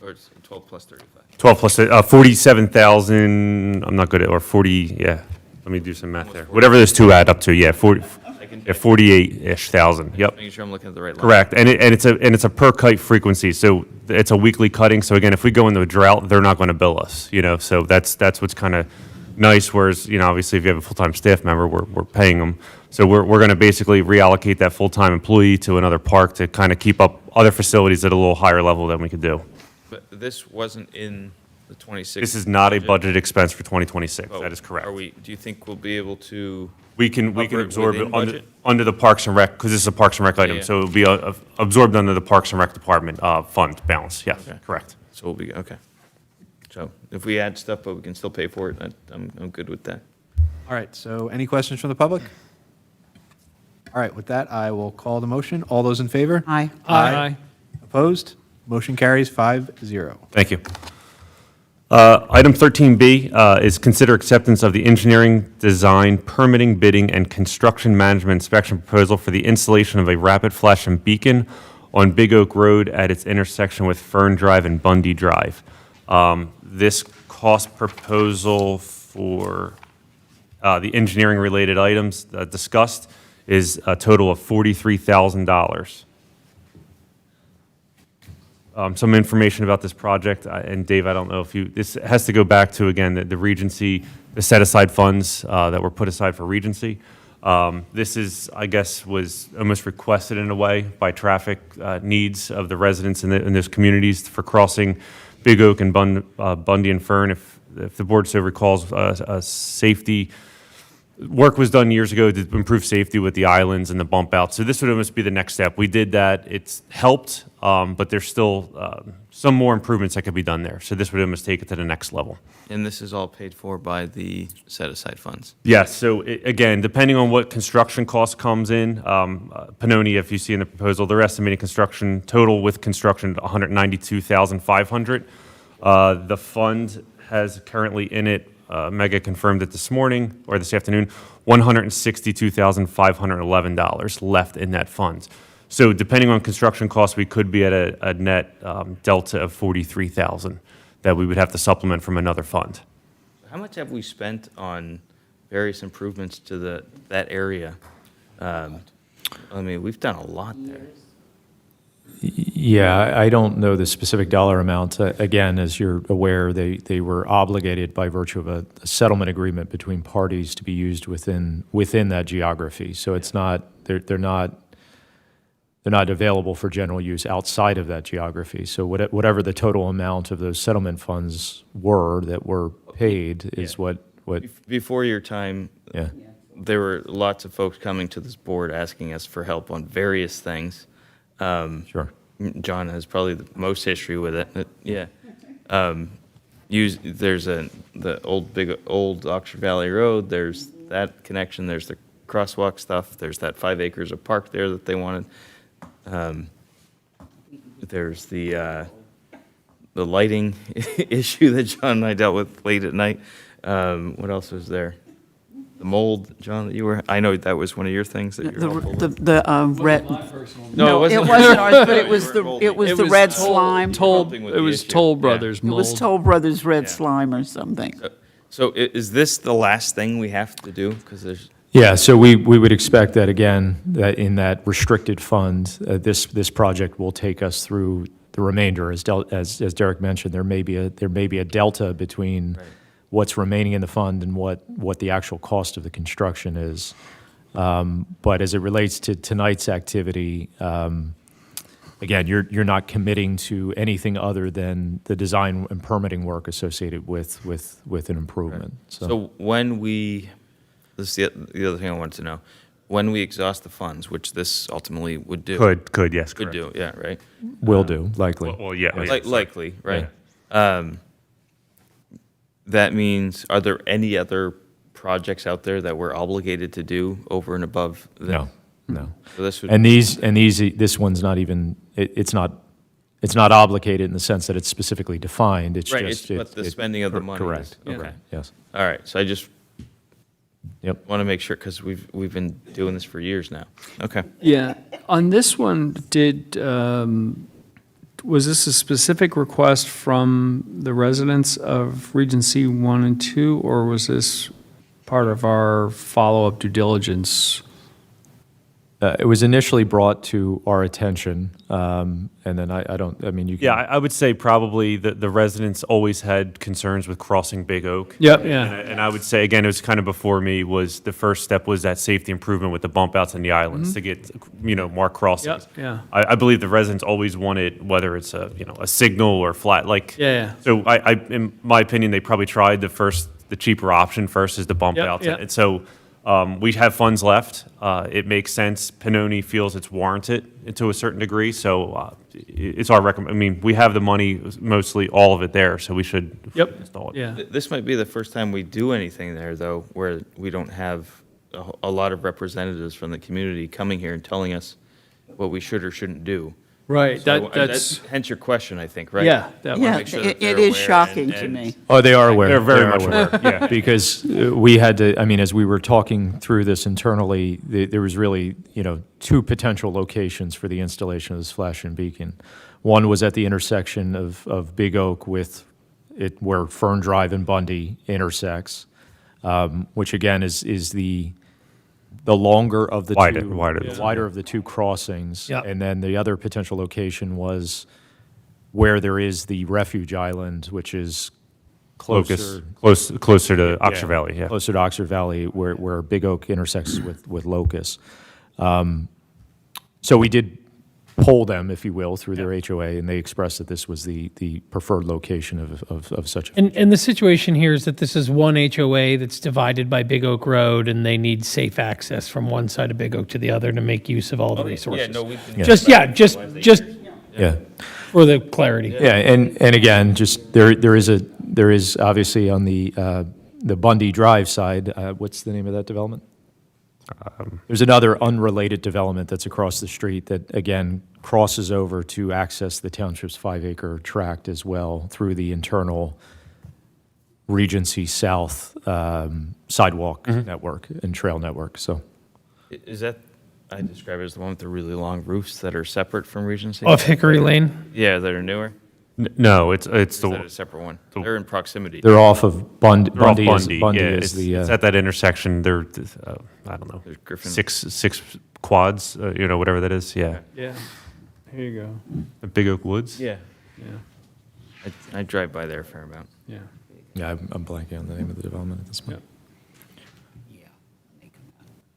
Or it's 12 plus 35. 12 plus 47,000, I'm not good at, or 40, yeah. Let me do some math there. Whatever those two add up to, yeah, 48-ish thousand, yep. Making sure I'm looking at the right line. Correct, and it's a per kite frequency, so it's a weekly cutting. So again, if we go into a drought, they're not going to bill us, so that's what's kind of nice. Whereas, obviously, if you have a full-time staff member, we're paying them. So we're going to basically reallocate that full-time employee to another park to kind of keep up other facilities at a little higher level than we could do. But this wasn't in the 26. This is not a budget expense for 2026. Oh, That is correct. Do you think we'll be able to? We can Cover it absorb it within budget? under the Parks and Rec, because this is a Parks and Rec item, yeah. so it'll be absorbed under the Parks and Rec Department fund balance, yes, Okay. correct. So we'll be, okay. So if we add stuff, but we can still pay for it, I'm good with that. All right, so any questions from the public? All right, with that, I will call the motion. All those in favor? Aye. Aye. Opposed? Motion carries 5-0. Thank you. Item 13B is consider acceptance of the engineering, design, permitting, bidding, and construction management inspection proposal for the installation of a rapid flashing beacon on Big Oak Road at its intersection with Fern Drive and Bundy Drive. This cost proposal for the engineering-related items discussed is a total of $43,000. Some information about this project, and Dave, I don't know if this has to go back to, again, the Regency, the set-aside funds that were put aside for Regency. This is, I guess, was almost requested in a way by traffic needs of the residents in those communities for crossing Big Oak and Bundy and Fern. If the board so recalls, safety work was done years ago to improve safety with the islands and the bump outs. So this would almost be the next step. We did that. It's helped, but there's still some more improvements that could be done there. So this would almost take it to the next level. And this is all paid for by the set-aside funds? Yes. So again, depending on what construction cost comes in, Pannoni, if you see in the proposal, they're estimating construction total with construction $192,500. The fund has currently in it, Mega confirmed it this morning or this afternoon, $162,511 left in that fund. So depending on construction costs, we could be at a net delta of $43,000 that we would have to supplement from another fund. How much have we spent on various improvements to that area? We've done a lot there. Yeah, I don't know the specific dollar amount. Again, as you're aware, they were obligated by virtue of a settlement agreement between parties to be used within that geography. So it's not, they're not available for general use outside of that geography. So whatever the total amount of those settlement funds were that were paid is what. Before your time, Yeah. there were lots of folks coming to this board asking us for help on various things. Sure. John has probably the most history with it. Yeah. There's the old Oxford Valley Road. There's that connection. There's the crosswalk stuff. There's that 5 acres of park there that they wanted. There's the lighting issue that John and I dealt with late at night. What else was there? The mold, John, that you were, I know that was one of your things that you're helpful with. The red. No, it wasn't ours, but it was the red slime. Helping with It the was issue. Toll Yeah. Brothers It mold. was Toll Brothers red Yeah. slime or something. So is this the last thing we have to do? Because there's, Yeah, so we would expect that, again, that in that restricted fund, this project will take us through the remainder. As Derek mentioned, there may be a delta between what's remaining in the fund and what the actual cost of the construction is. But as it relates to tonight's activity, again, you're not committing to anything other than the design and permitting work associated with an improvement. so when this is the other thing I wanted to know. When we exhaust the funds, which this ultimately would do. Could, yes, Could correct. do, yeah, right? Will do, likely. Well, yeah. Likely, right? That means, are there any other projects out there that we're obligated to do over and above this? No. So this would. And this one's not even, it's not obligated in the sense that it's specifically defined. It's Right, just. but the spending of the money is. Correct. Okay. Correct, yes. All right, so I just Yep. want to make sure, because we've been doing this for years now. Okay. Yeah, on this one, was this a specific request from the residents of Regency 1 and 2, or was this part of our follow-up due diligence? It was initially brought to our attention, and then I mean, you can. Yeah, I would say probably the residents always had concerns with crossing Big Oak. Yep, yeah. And I would say, again, it was kind of before me, was the first step was that safety improvement with the bump outs and the islands to get, more crossings. Yep, yeah. I believe the residents always wanted, whether it's a signal or flat, like. Yeah. So in my opinion, they probably tried the cheaper option first is the bump Yep, outs. yep. And so we have funds left. It makes sense. Pannoni feels it's warranted to a certain degree. So it's our I mean, we have the money, mostly all of it there, so we should install it. Yeah. This might be the first time we do anything there, though, where we don't have a lot of representatives from the community coming here and telling us what we should or shouldn't do. Right, So, that's, hence your question, I think, right? yeah, that Yeah, Make sure that it they're is aware shocking to and- me. Oh, they are aware. They're very They are much aware, yeah. Because we had to, I mean, as we were talking through this internally, there was really, two potential locations for the installation of this flashing beacon. One was at the intersection of Big Oak with it, where Fern Drive and Bundy intersects, which again is the longer of the Wider, two, wider. the wider of the two crossings. Yep. And then the other potential location was where there is the refuge island, which is Locust, closer. closer to Oxford Valley, yeah. Closer to Oxford Valley, where Big Oak intersects with Locust. So we did poll them, if you will, through their HOA, and they expressed that this was the preferred location of such a. And the situation here is that this is one HOA that's divided by Big Oak Road, and they need safe access from one side of Big Oak to the other to make use of all the resources. Yeah, no, we can. Just Yeah. for the clarity. Yeah, and again, just there is obviously on the Bundy Drive side, what's the name of that development? There's another unrelated development that's across the street that, again, crosses over to access the township's 5-acre tract as well through the internal Regency South sidewalk network and trail network, so. Is that, I describe it as the one with the really long roofs that are separate from Regency? Off Hickory Lane. Yeah, that are newer? No, it's Or is that the, a separate one? They're in proximity. They're off of Bundy. they're off Bundy yeah, is the. it's at that intersection, they're, I don't know, There's Griffin. six quads, whatever that is, yeah. yeah, here you go, The Big Oak Woods? Yeah. yeah, I drive by there a fair amount. yeah. Yeah, I'm blanking on the name of the development at this point.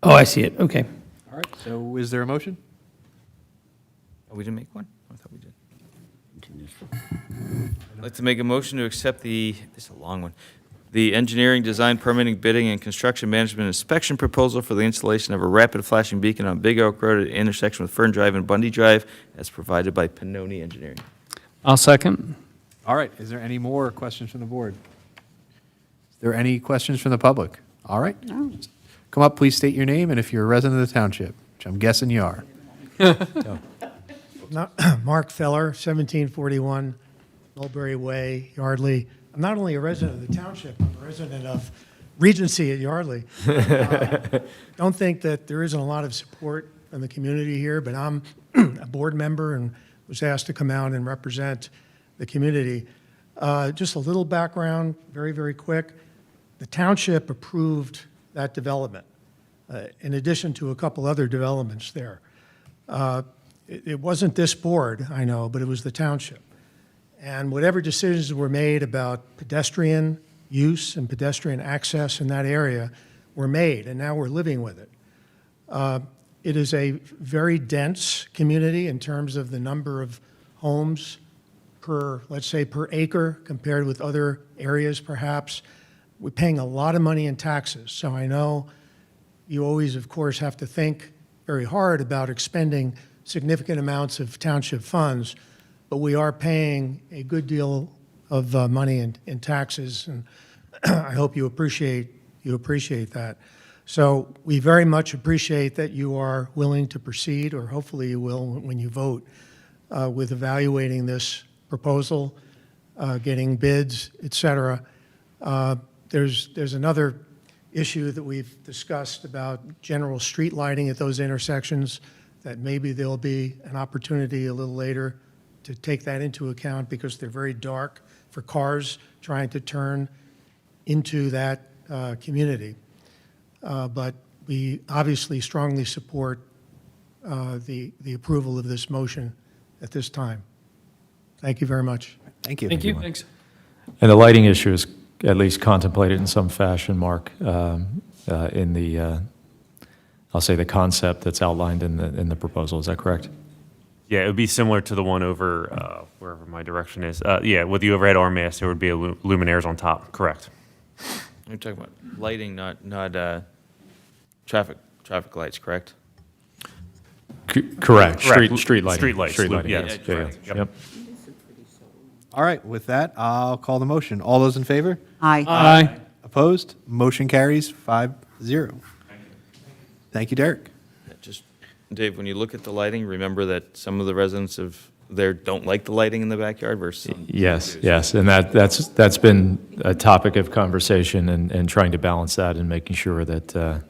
Oh, I see it. Okay. All right, so is there a motion? Oh, we didn't make one? I thought we did. I'd like to make a motion to accept this is a long one, the engineering, design, permitting, bidding, and construction management inspection proposal for the installation of a rapid flashing beacon on Big Oak Road at the intersection with Fern Drive and Bundy Drive, as provided by Pannoni Engineering. I'll second. All right, is there any more questions from the board? Is there any questions from the public? All right. Come up, please state your name, and if you're a resident of the township, which I'm guessing you are. Mark Feller, 1741 Mulberry Way, Yardley. I'm not only a resident of the township, I'm a resident of Regency at Yardley. Don't think that there isn't a lot of support from the community here, but I'm a board member and was asked to come out and represent the community. Just a little background, very, very quick. The township approved that development, in addition to a couple other developments there. It wasn't this board, I know, but it was the township. And whatever decisions were made about pedestrian use and pedestrian access in that area were made, and now we're living with it. It is a very dense community in terms of the number of homes per, let's say, per acre compared with other areas perhaps. We're paying a lot of money in taxes, so I know you always, of course, have to think very hard about expending significant amounts of township funds, but we are paying a good deal of money in taxes, and I hope you appreciate that. So we very much appreciate that you are willing to proceed, or hopefully you will when you vote, with evaluating this proposal, getting bids, et cetera. There's another issue that we've discussed about general street lighting at those intersections, that maybe there'll be an opportunity a little later to take that into account because they're very dark for cars trying to turn into that community. But we obviously strongly support the approval of this motion at this time. Thank you very much. Thank you. Thank you. Thanks. And the lighting issue is at least contemplated in some fashion, Mark, in the, I'll say the concept that's outlined in the proposal. Is that correct? Yeah, it would be similar to the one over wherever my direction is. Yeah, with the overhead arm mast, there would be luminaires on top. Correct. You're talking about lighting, not traffic lights, correct? Correct. Correct. Street lighting. Street lights. Street lighting. Yes, Yeah, correct. yeah. Yep. All right, with that, I'll call the motion. All those in favor? Aye. Aye. Opposed? Motion carries 5-0. Thank you, Derek. Just, Dave, when you look at the lighting, remember that some of the residents there don't like the lighting in the backyard versus some. Yes, yes, and that's been a topic of conversation and trying to balance that and making sure that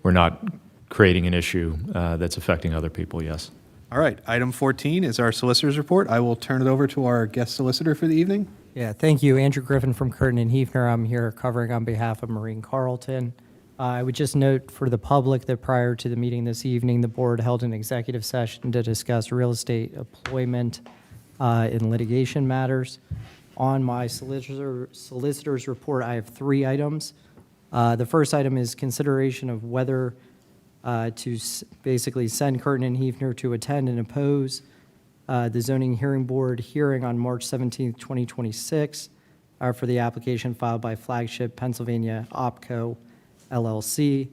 we're not creating an issue that's affecting other people, yes. All right, item 14 is our solicitor's report. I will turn it over to our guest solicitor for the evening. Yeah, thank you. Andrew Griffin from Curtin and Hefner. I'm here covering on behalf of Maureen Carlton. I would just note for the public that prior to the meeting this evening, the board held an executive session to discuss real estate employment in litigation matters. On my solicitor's report, I have 3 items. The first item is consideration of whether to basically send Curtin and Hefner to attend and oppose the zoning hearing board hearing on March 17th, 2026 for the application filed by Flagship Pennsylvania OpCo LLC.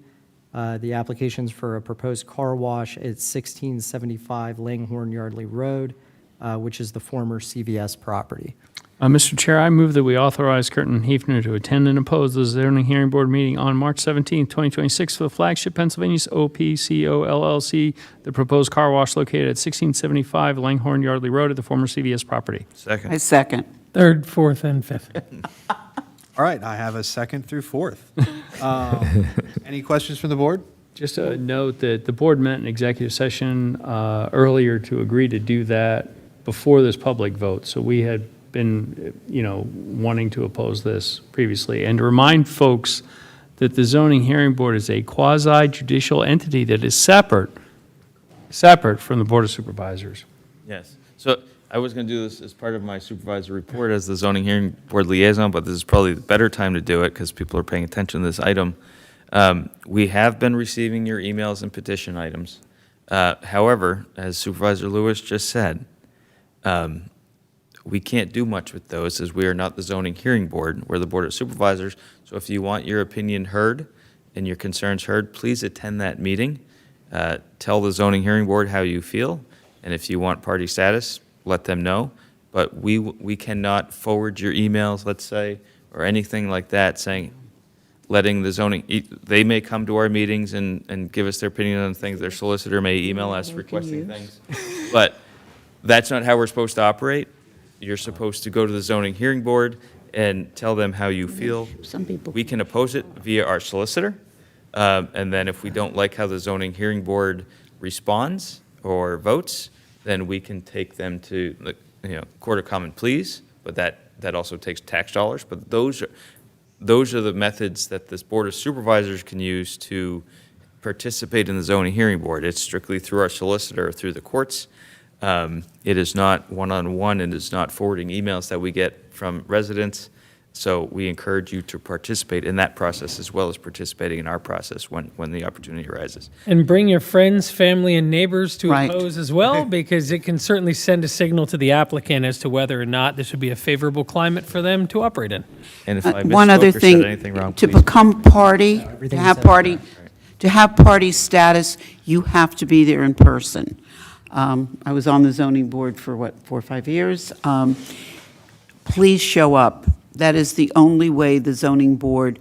The application's for a proposed car wash at 1675 Langhorne Yardley Road, which is the former CVS property. Mr. Chair, I move that we authorize Curtin and Hefner to attend and oppose the zoning hearing board meeting on March 17, 2026 for the Flagship Pennsylvania's OPCO LLC, the proposed car wash located at 1675 Langhorne Yardley Road at the former CVS property. Second. I second. Third, fourth, and fifth. All right, I have a second through fourth. Any questions from the board? Just a note that the board met in executive session earlier to agree to do that before this public vote. So we had been, wanting to oppose this previously. And to remind folks that the zoning hearing board is a quasi-judicial entity that is separate from the Board of Supervisors. Yes. So I was going to do this as part of my supervisor report as the zoning hearing board liaison, but this is probably the better time to do it because people are paying attention to this item. We have been receiving your emails and petition items. However, as Supervisor Lewis just said, we can't do much with those as we are not the zoning hearing board. We're the Board of Supervisors. So if you want your opinion heard and your concerns heard, please attend that meeting. Tell the zoning hearing board how you feel. And if you want party status, let them know. But we cannot forward your emails, let's say, or anything like that saying, letting the zoning, they may come to our meetings and give us their opinion on things. Their solicitor may email us requesting things. But that's not how we're supposed to operate. You're supposed to go to the zoning hearing board and tell them how you feel. Some people. We can oppose it via our solicitor. And then if we don't like how the zoning hearing board responds or votes, then we can take them to the court of common pleas. But that also takes tax dollars. But those are the methods that this Board of Supervisors can use to participate in the zoning hearing board. It's strictly through our solicitor or through the courts. It is not one-on-one. It is not forwarding emails that we get from residents. So we encourage you to participate in that process as well as participating in our process when the opportunity arises. And bring your friends, family, and neighbors to Right. oppose as well, because it can certainly send a signal to the applicant as to whether or not this would be a favorable climate for them to operate in. And if I One other misspoke or thing, said anything wrong, to please. become party, to everything have you said. party, to have party status, you have to be there in person. I was on the zoning board for 4 or 5 years. Please show up. That is the only way the zoning board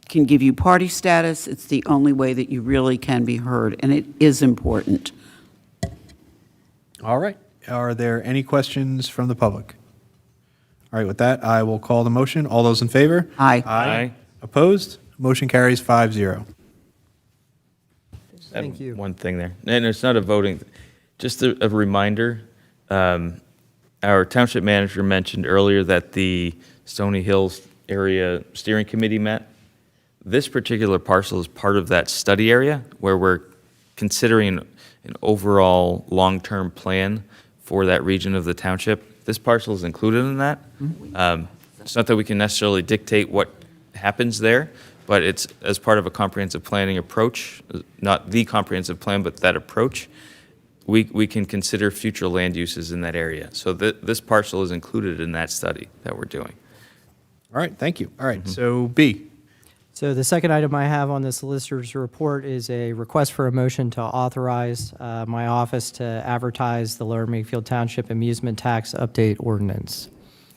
can give you party status. It's the only way that you really can be heard, and it is important. All right. Are there any questions from the public? All right, with that, I will call the motion. All those in favor? Aye. Aye. Opposed? Motion carries 5-0. Thank you. One thing there, and it's not a voting, just a reminder Our township manager mentioned earlier that the Stony Hills Area Steering Committee met. This particular parcel is part of that study area where we're considering an overall long-term plan for that region of the township. This parcel is included in that. It's not that we can necessarily dictate what happens there, but it's as part of a comprehensive planning approach, not the comprehensive plan, but that approach. We can consider future land uses in that area. So this parcel is included in that study that we're doing. All right, thank you. All right, so B. So the second item I have on the solicitor's report is a request for a motion to authorize my office to advertise the Lower Makefield Township amusement tax update ordinance.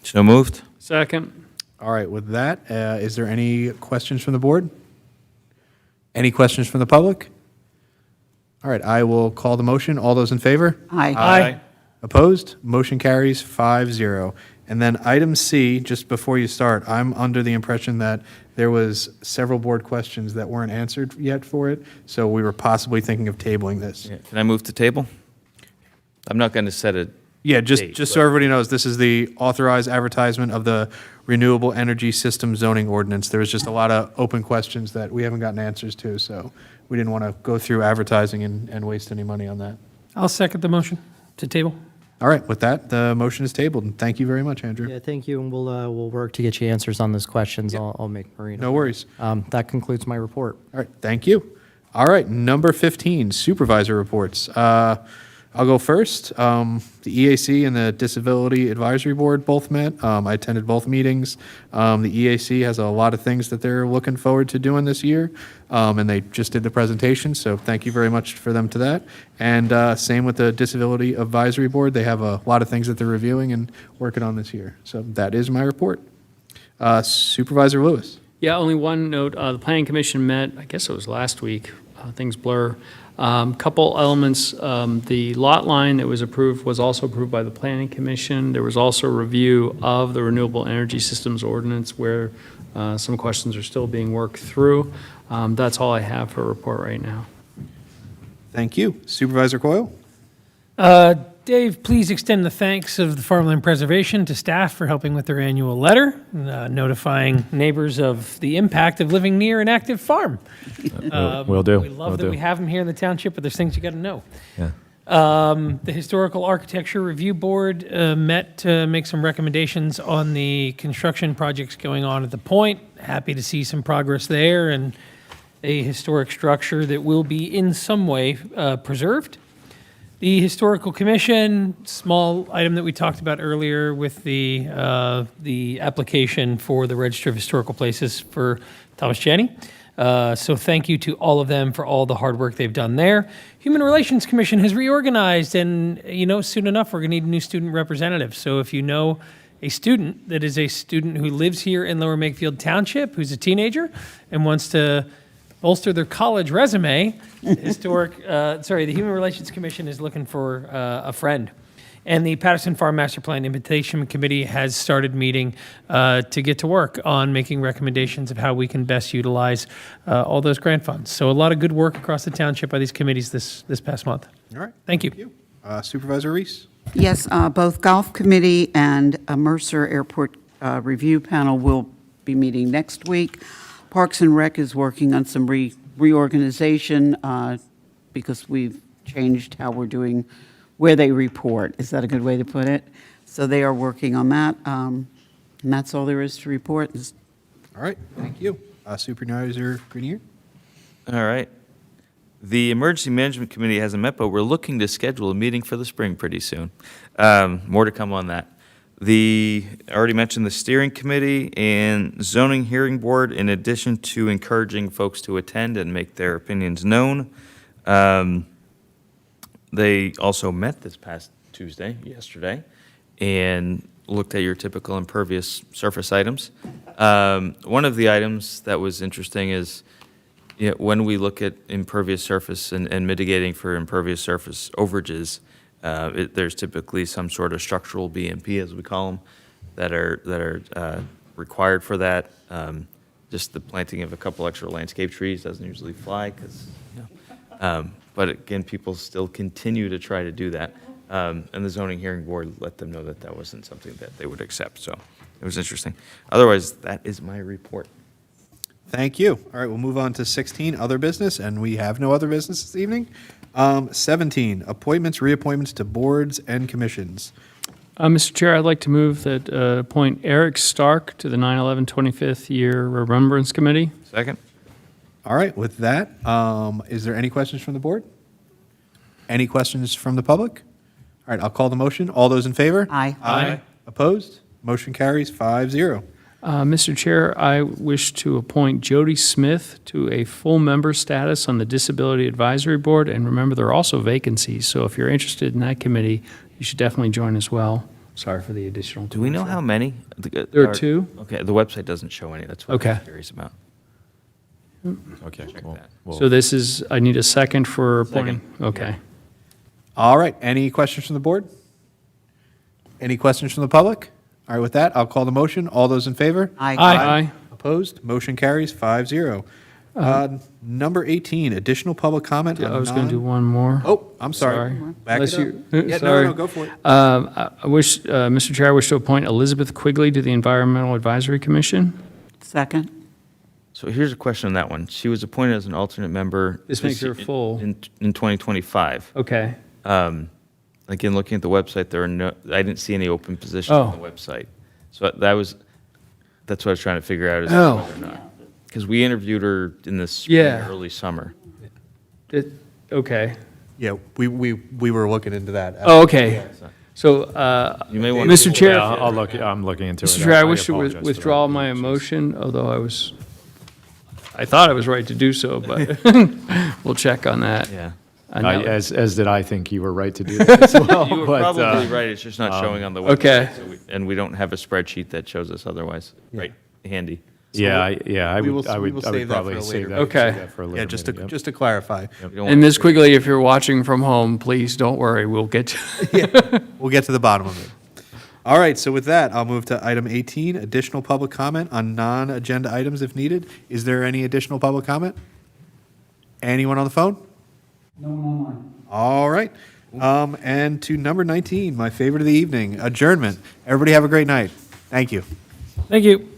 So moved. Second. All right, with that, is there any questions from the board? Any questions from the public? All right, I will call the motion. All those in favor? Aye. Opposed? Motion carries 5-0. And then item C, just before you start, I'm under the impression that there was several board questions that weren't answered yet for it, so we were possibly thinking of tabling this. Yeah. Can I move to table? I'm not going to set a Yeah, just date, so everybody knows, this is the authorized advertisement of the Renewable Energy System Zoning Ordinance. There was just a lot of open questions that we haven't gotten answers to, so we didn't want to go through advertising and waste any money on that. I'll second the motion to table. All right, with that, the motion is tabled, and thank you very much, Andrew. Yeah, thank you, and we'll work to get you answers on those questions. I'll make Marina. No worries. That concludes my report. All right, thank you. All right, number 15, supervisor reports. I'll go first. The EAC and the Disability Advisory Board both met. I attended both meetings. The EAC has a lot of things that they're looking forward to doing this year, and they just did the presentation, so thank you very much for them to that. And same with the Disability Advisory Board. They have a lot of things that they're reviewing and working on this year. So that is my report. Supervisor Lewis. Yeah, only one note. The Planning Commission met, I guess it was last week. Things blur. Couple elements. The lot line that was approved was also approved by the Planning Commission. There was also a review of the Renewable Energy Systems Ordinance where some questions are still being worked through. That's all I have for a report right now. Thank you. Supervisor Coyle. Dave, please extend the thanks of the Farmland Preservation to staff for helping with their annual letter, notifying neighbors of the impact of living near an active farm. Will do. We love Will that do. we have them here in the township, but there's things you got to know. Yeah. The Historical Architecture Review Board met to make some recommendations on the construction projects going on at the Point. Happy to see some progress there and a historic structure that will be in some way preserved. The Historical Commission, small item that we talked about earlier with the application for the Register of Historical Places for Thomas Janney. So thank you to all of them for all the hard work they've done there. Human Relations Commission has reorganized, and soon enough we're going to need a new student representative. So if you know a student that is a student who lives here in Lower Makefield Township, who's a teenager and wants to bolster their college resume, the Human Relations Commission is looking for a friend. And the Patterson Farm Master Plan Invitation Committee has started meeting to get to work on making recommendations of how we can best utilize all those grant funds. So a lot of good work across the township by these committees this past month. All right. Thank you. Supervisor Reese. Yes, both Golf Committee and a Mercer Airport Review Panel will be meeting next week. Parks and Rec is working on some reorganization because we've changed how we're doing, where they report. Is that a good way to put it? So they are working on that, and that's all there is to report. All right, thank you. Supervisor Grenier. All right. The Emergency Management Committee hasn't met, but we're looking to schedule a meeting for the spring pretty soon. More to come on that. I already mentioned the Steering Committee and Zoning Hearing Board, in addition to encouraging folks to attend and make their opinions known. They also met this past yesterday, and looked at your typical impervious surface items. One of the items that was interesting is when we look at impervious surface and mitigating for impervious surface overages, there's typically some sort of structural BMP, as we call them, that are required for that. Just the planting of a couple extra landscape trees doesn't usually fly, because. But again, people still continue to try to do that. And the zoning hearing board let them know that that wasn't something that they would accept, so it was interesting. Otherwise, that is my report. Thank you. All right, we'll move on to 16, other business, and we have no other business this evening. 17, appointments, reappointments to boards and commissions. Mr. Chair, I'd like to move that appoint Eric Stark to the 9/11 25th Year Remembrance Committee. Second? All right, with that, is there any questions from the board? Any questions from the public? All right, I'll call the motion. All those in favor? Aye. Aye. Opposed? Motion carries 5-0. Mr. Chair, I wish to appoint Jody Smith to a full member status on the Disability Advisory Board, and remember, there are also vacancies, so if you're interested in that committee, you should definitely join as well. Sorry for the additional. Do we know how many? There are two. Okay, the website doesn't show any, that's what Okay. I'm curious about. Okay, So this is, I need a second for appointing. Okay. All right, any questions from the board? Any questions from the public? All right, with that, I'll call the motion. All those in favor? Aye. Aye. Opposed? Motion carries 5-0. Number 18, additional public comment on I was going to do one more. Oh, I'm sorry. Back Unless it up. you- Yeah, sorry. no, go for it. I wish, Mr. Chair, I wish to appoint Elizabeth Quigley to the Environmental Advisory Commission. Second. So here's a question on that one. She was appointed as an alternate member. This makes her year- full. In 2025. Okay. Again, looking at the website, there are no, I didn't see any open positions on the website. So that's what I was trying to figure out is Oh. whether or not. Because we interviewed her in the spring, Yeah. early summer. Okay. Yeah, we were looking into that. Oh, okay. So, So, you may want Mr. Chair, Yeah, I'm looking into it. Mr. Chair, I wish to apologize for withdraw that. my motion, although I thought I was right to do so, but we'll check on that. Yeah. As did I think you were right to do that as well. You were but, probably right, it's just not showing on the website. Okay. And we don't have a spreadsheet that shows us otherwise, right, handy. I we would will save that probably for a save later that. date. Okay. save that for a later Yeah, just meeting, yep. just to clarify. We don't And want- Ms. Quigley, if you're watching from home, please don't worry, we'll get to. We'll get to the bottom of it. All right, so with that, I'll move to item 18, additional public comment on non-agenda items if needed. Is there any additional public comment? Anyone on the phone? No online. All right. And to number 19, my favorite of the evening, adjournment. Everybody have a great night. Thank you. Thank you.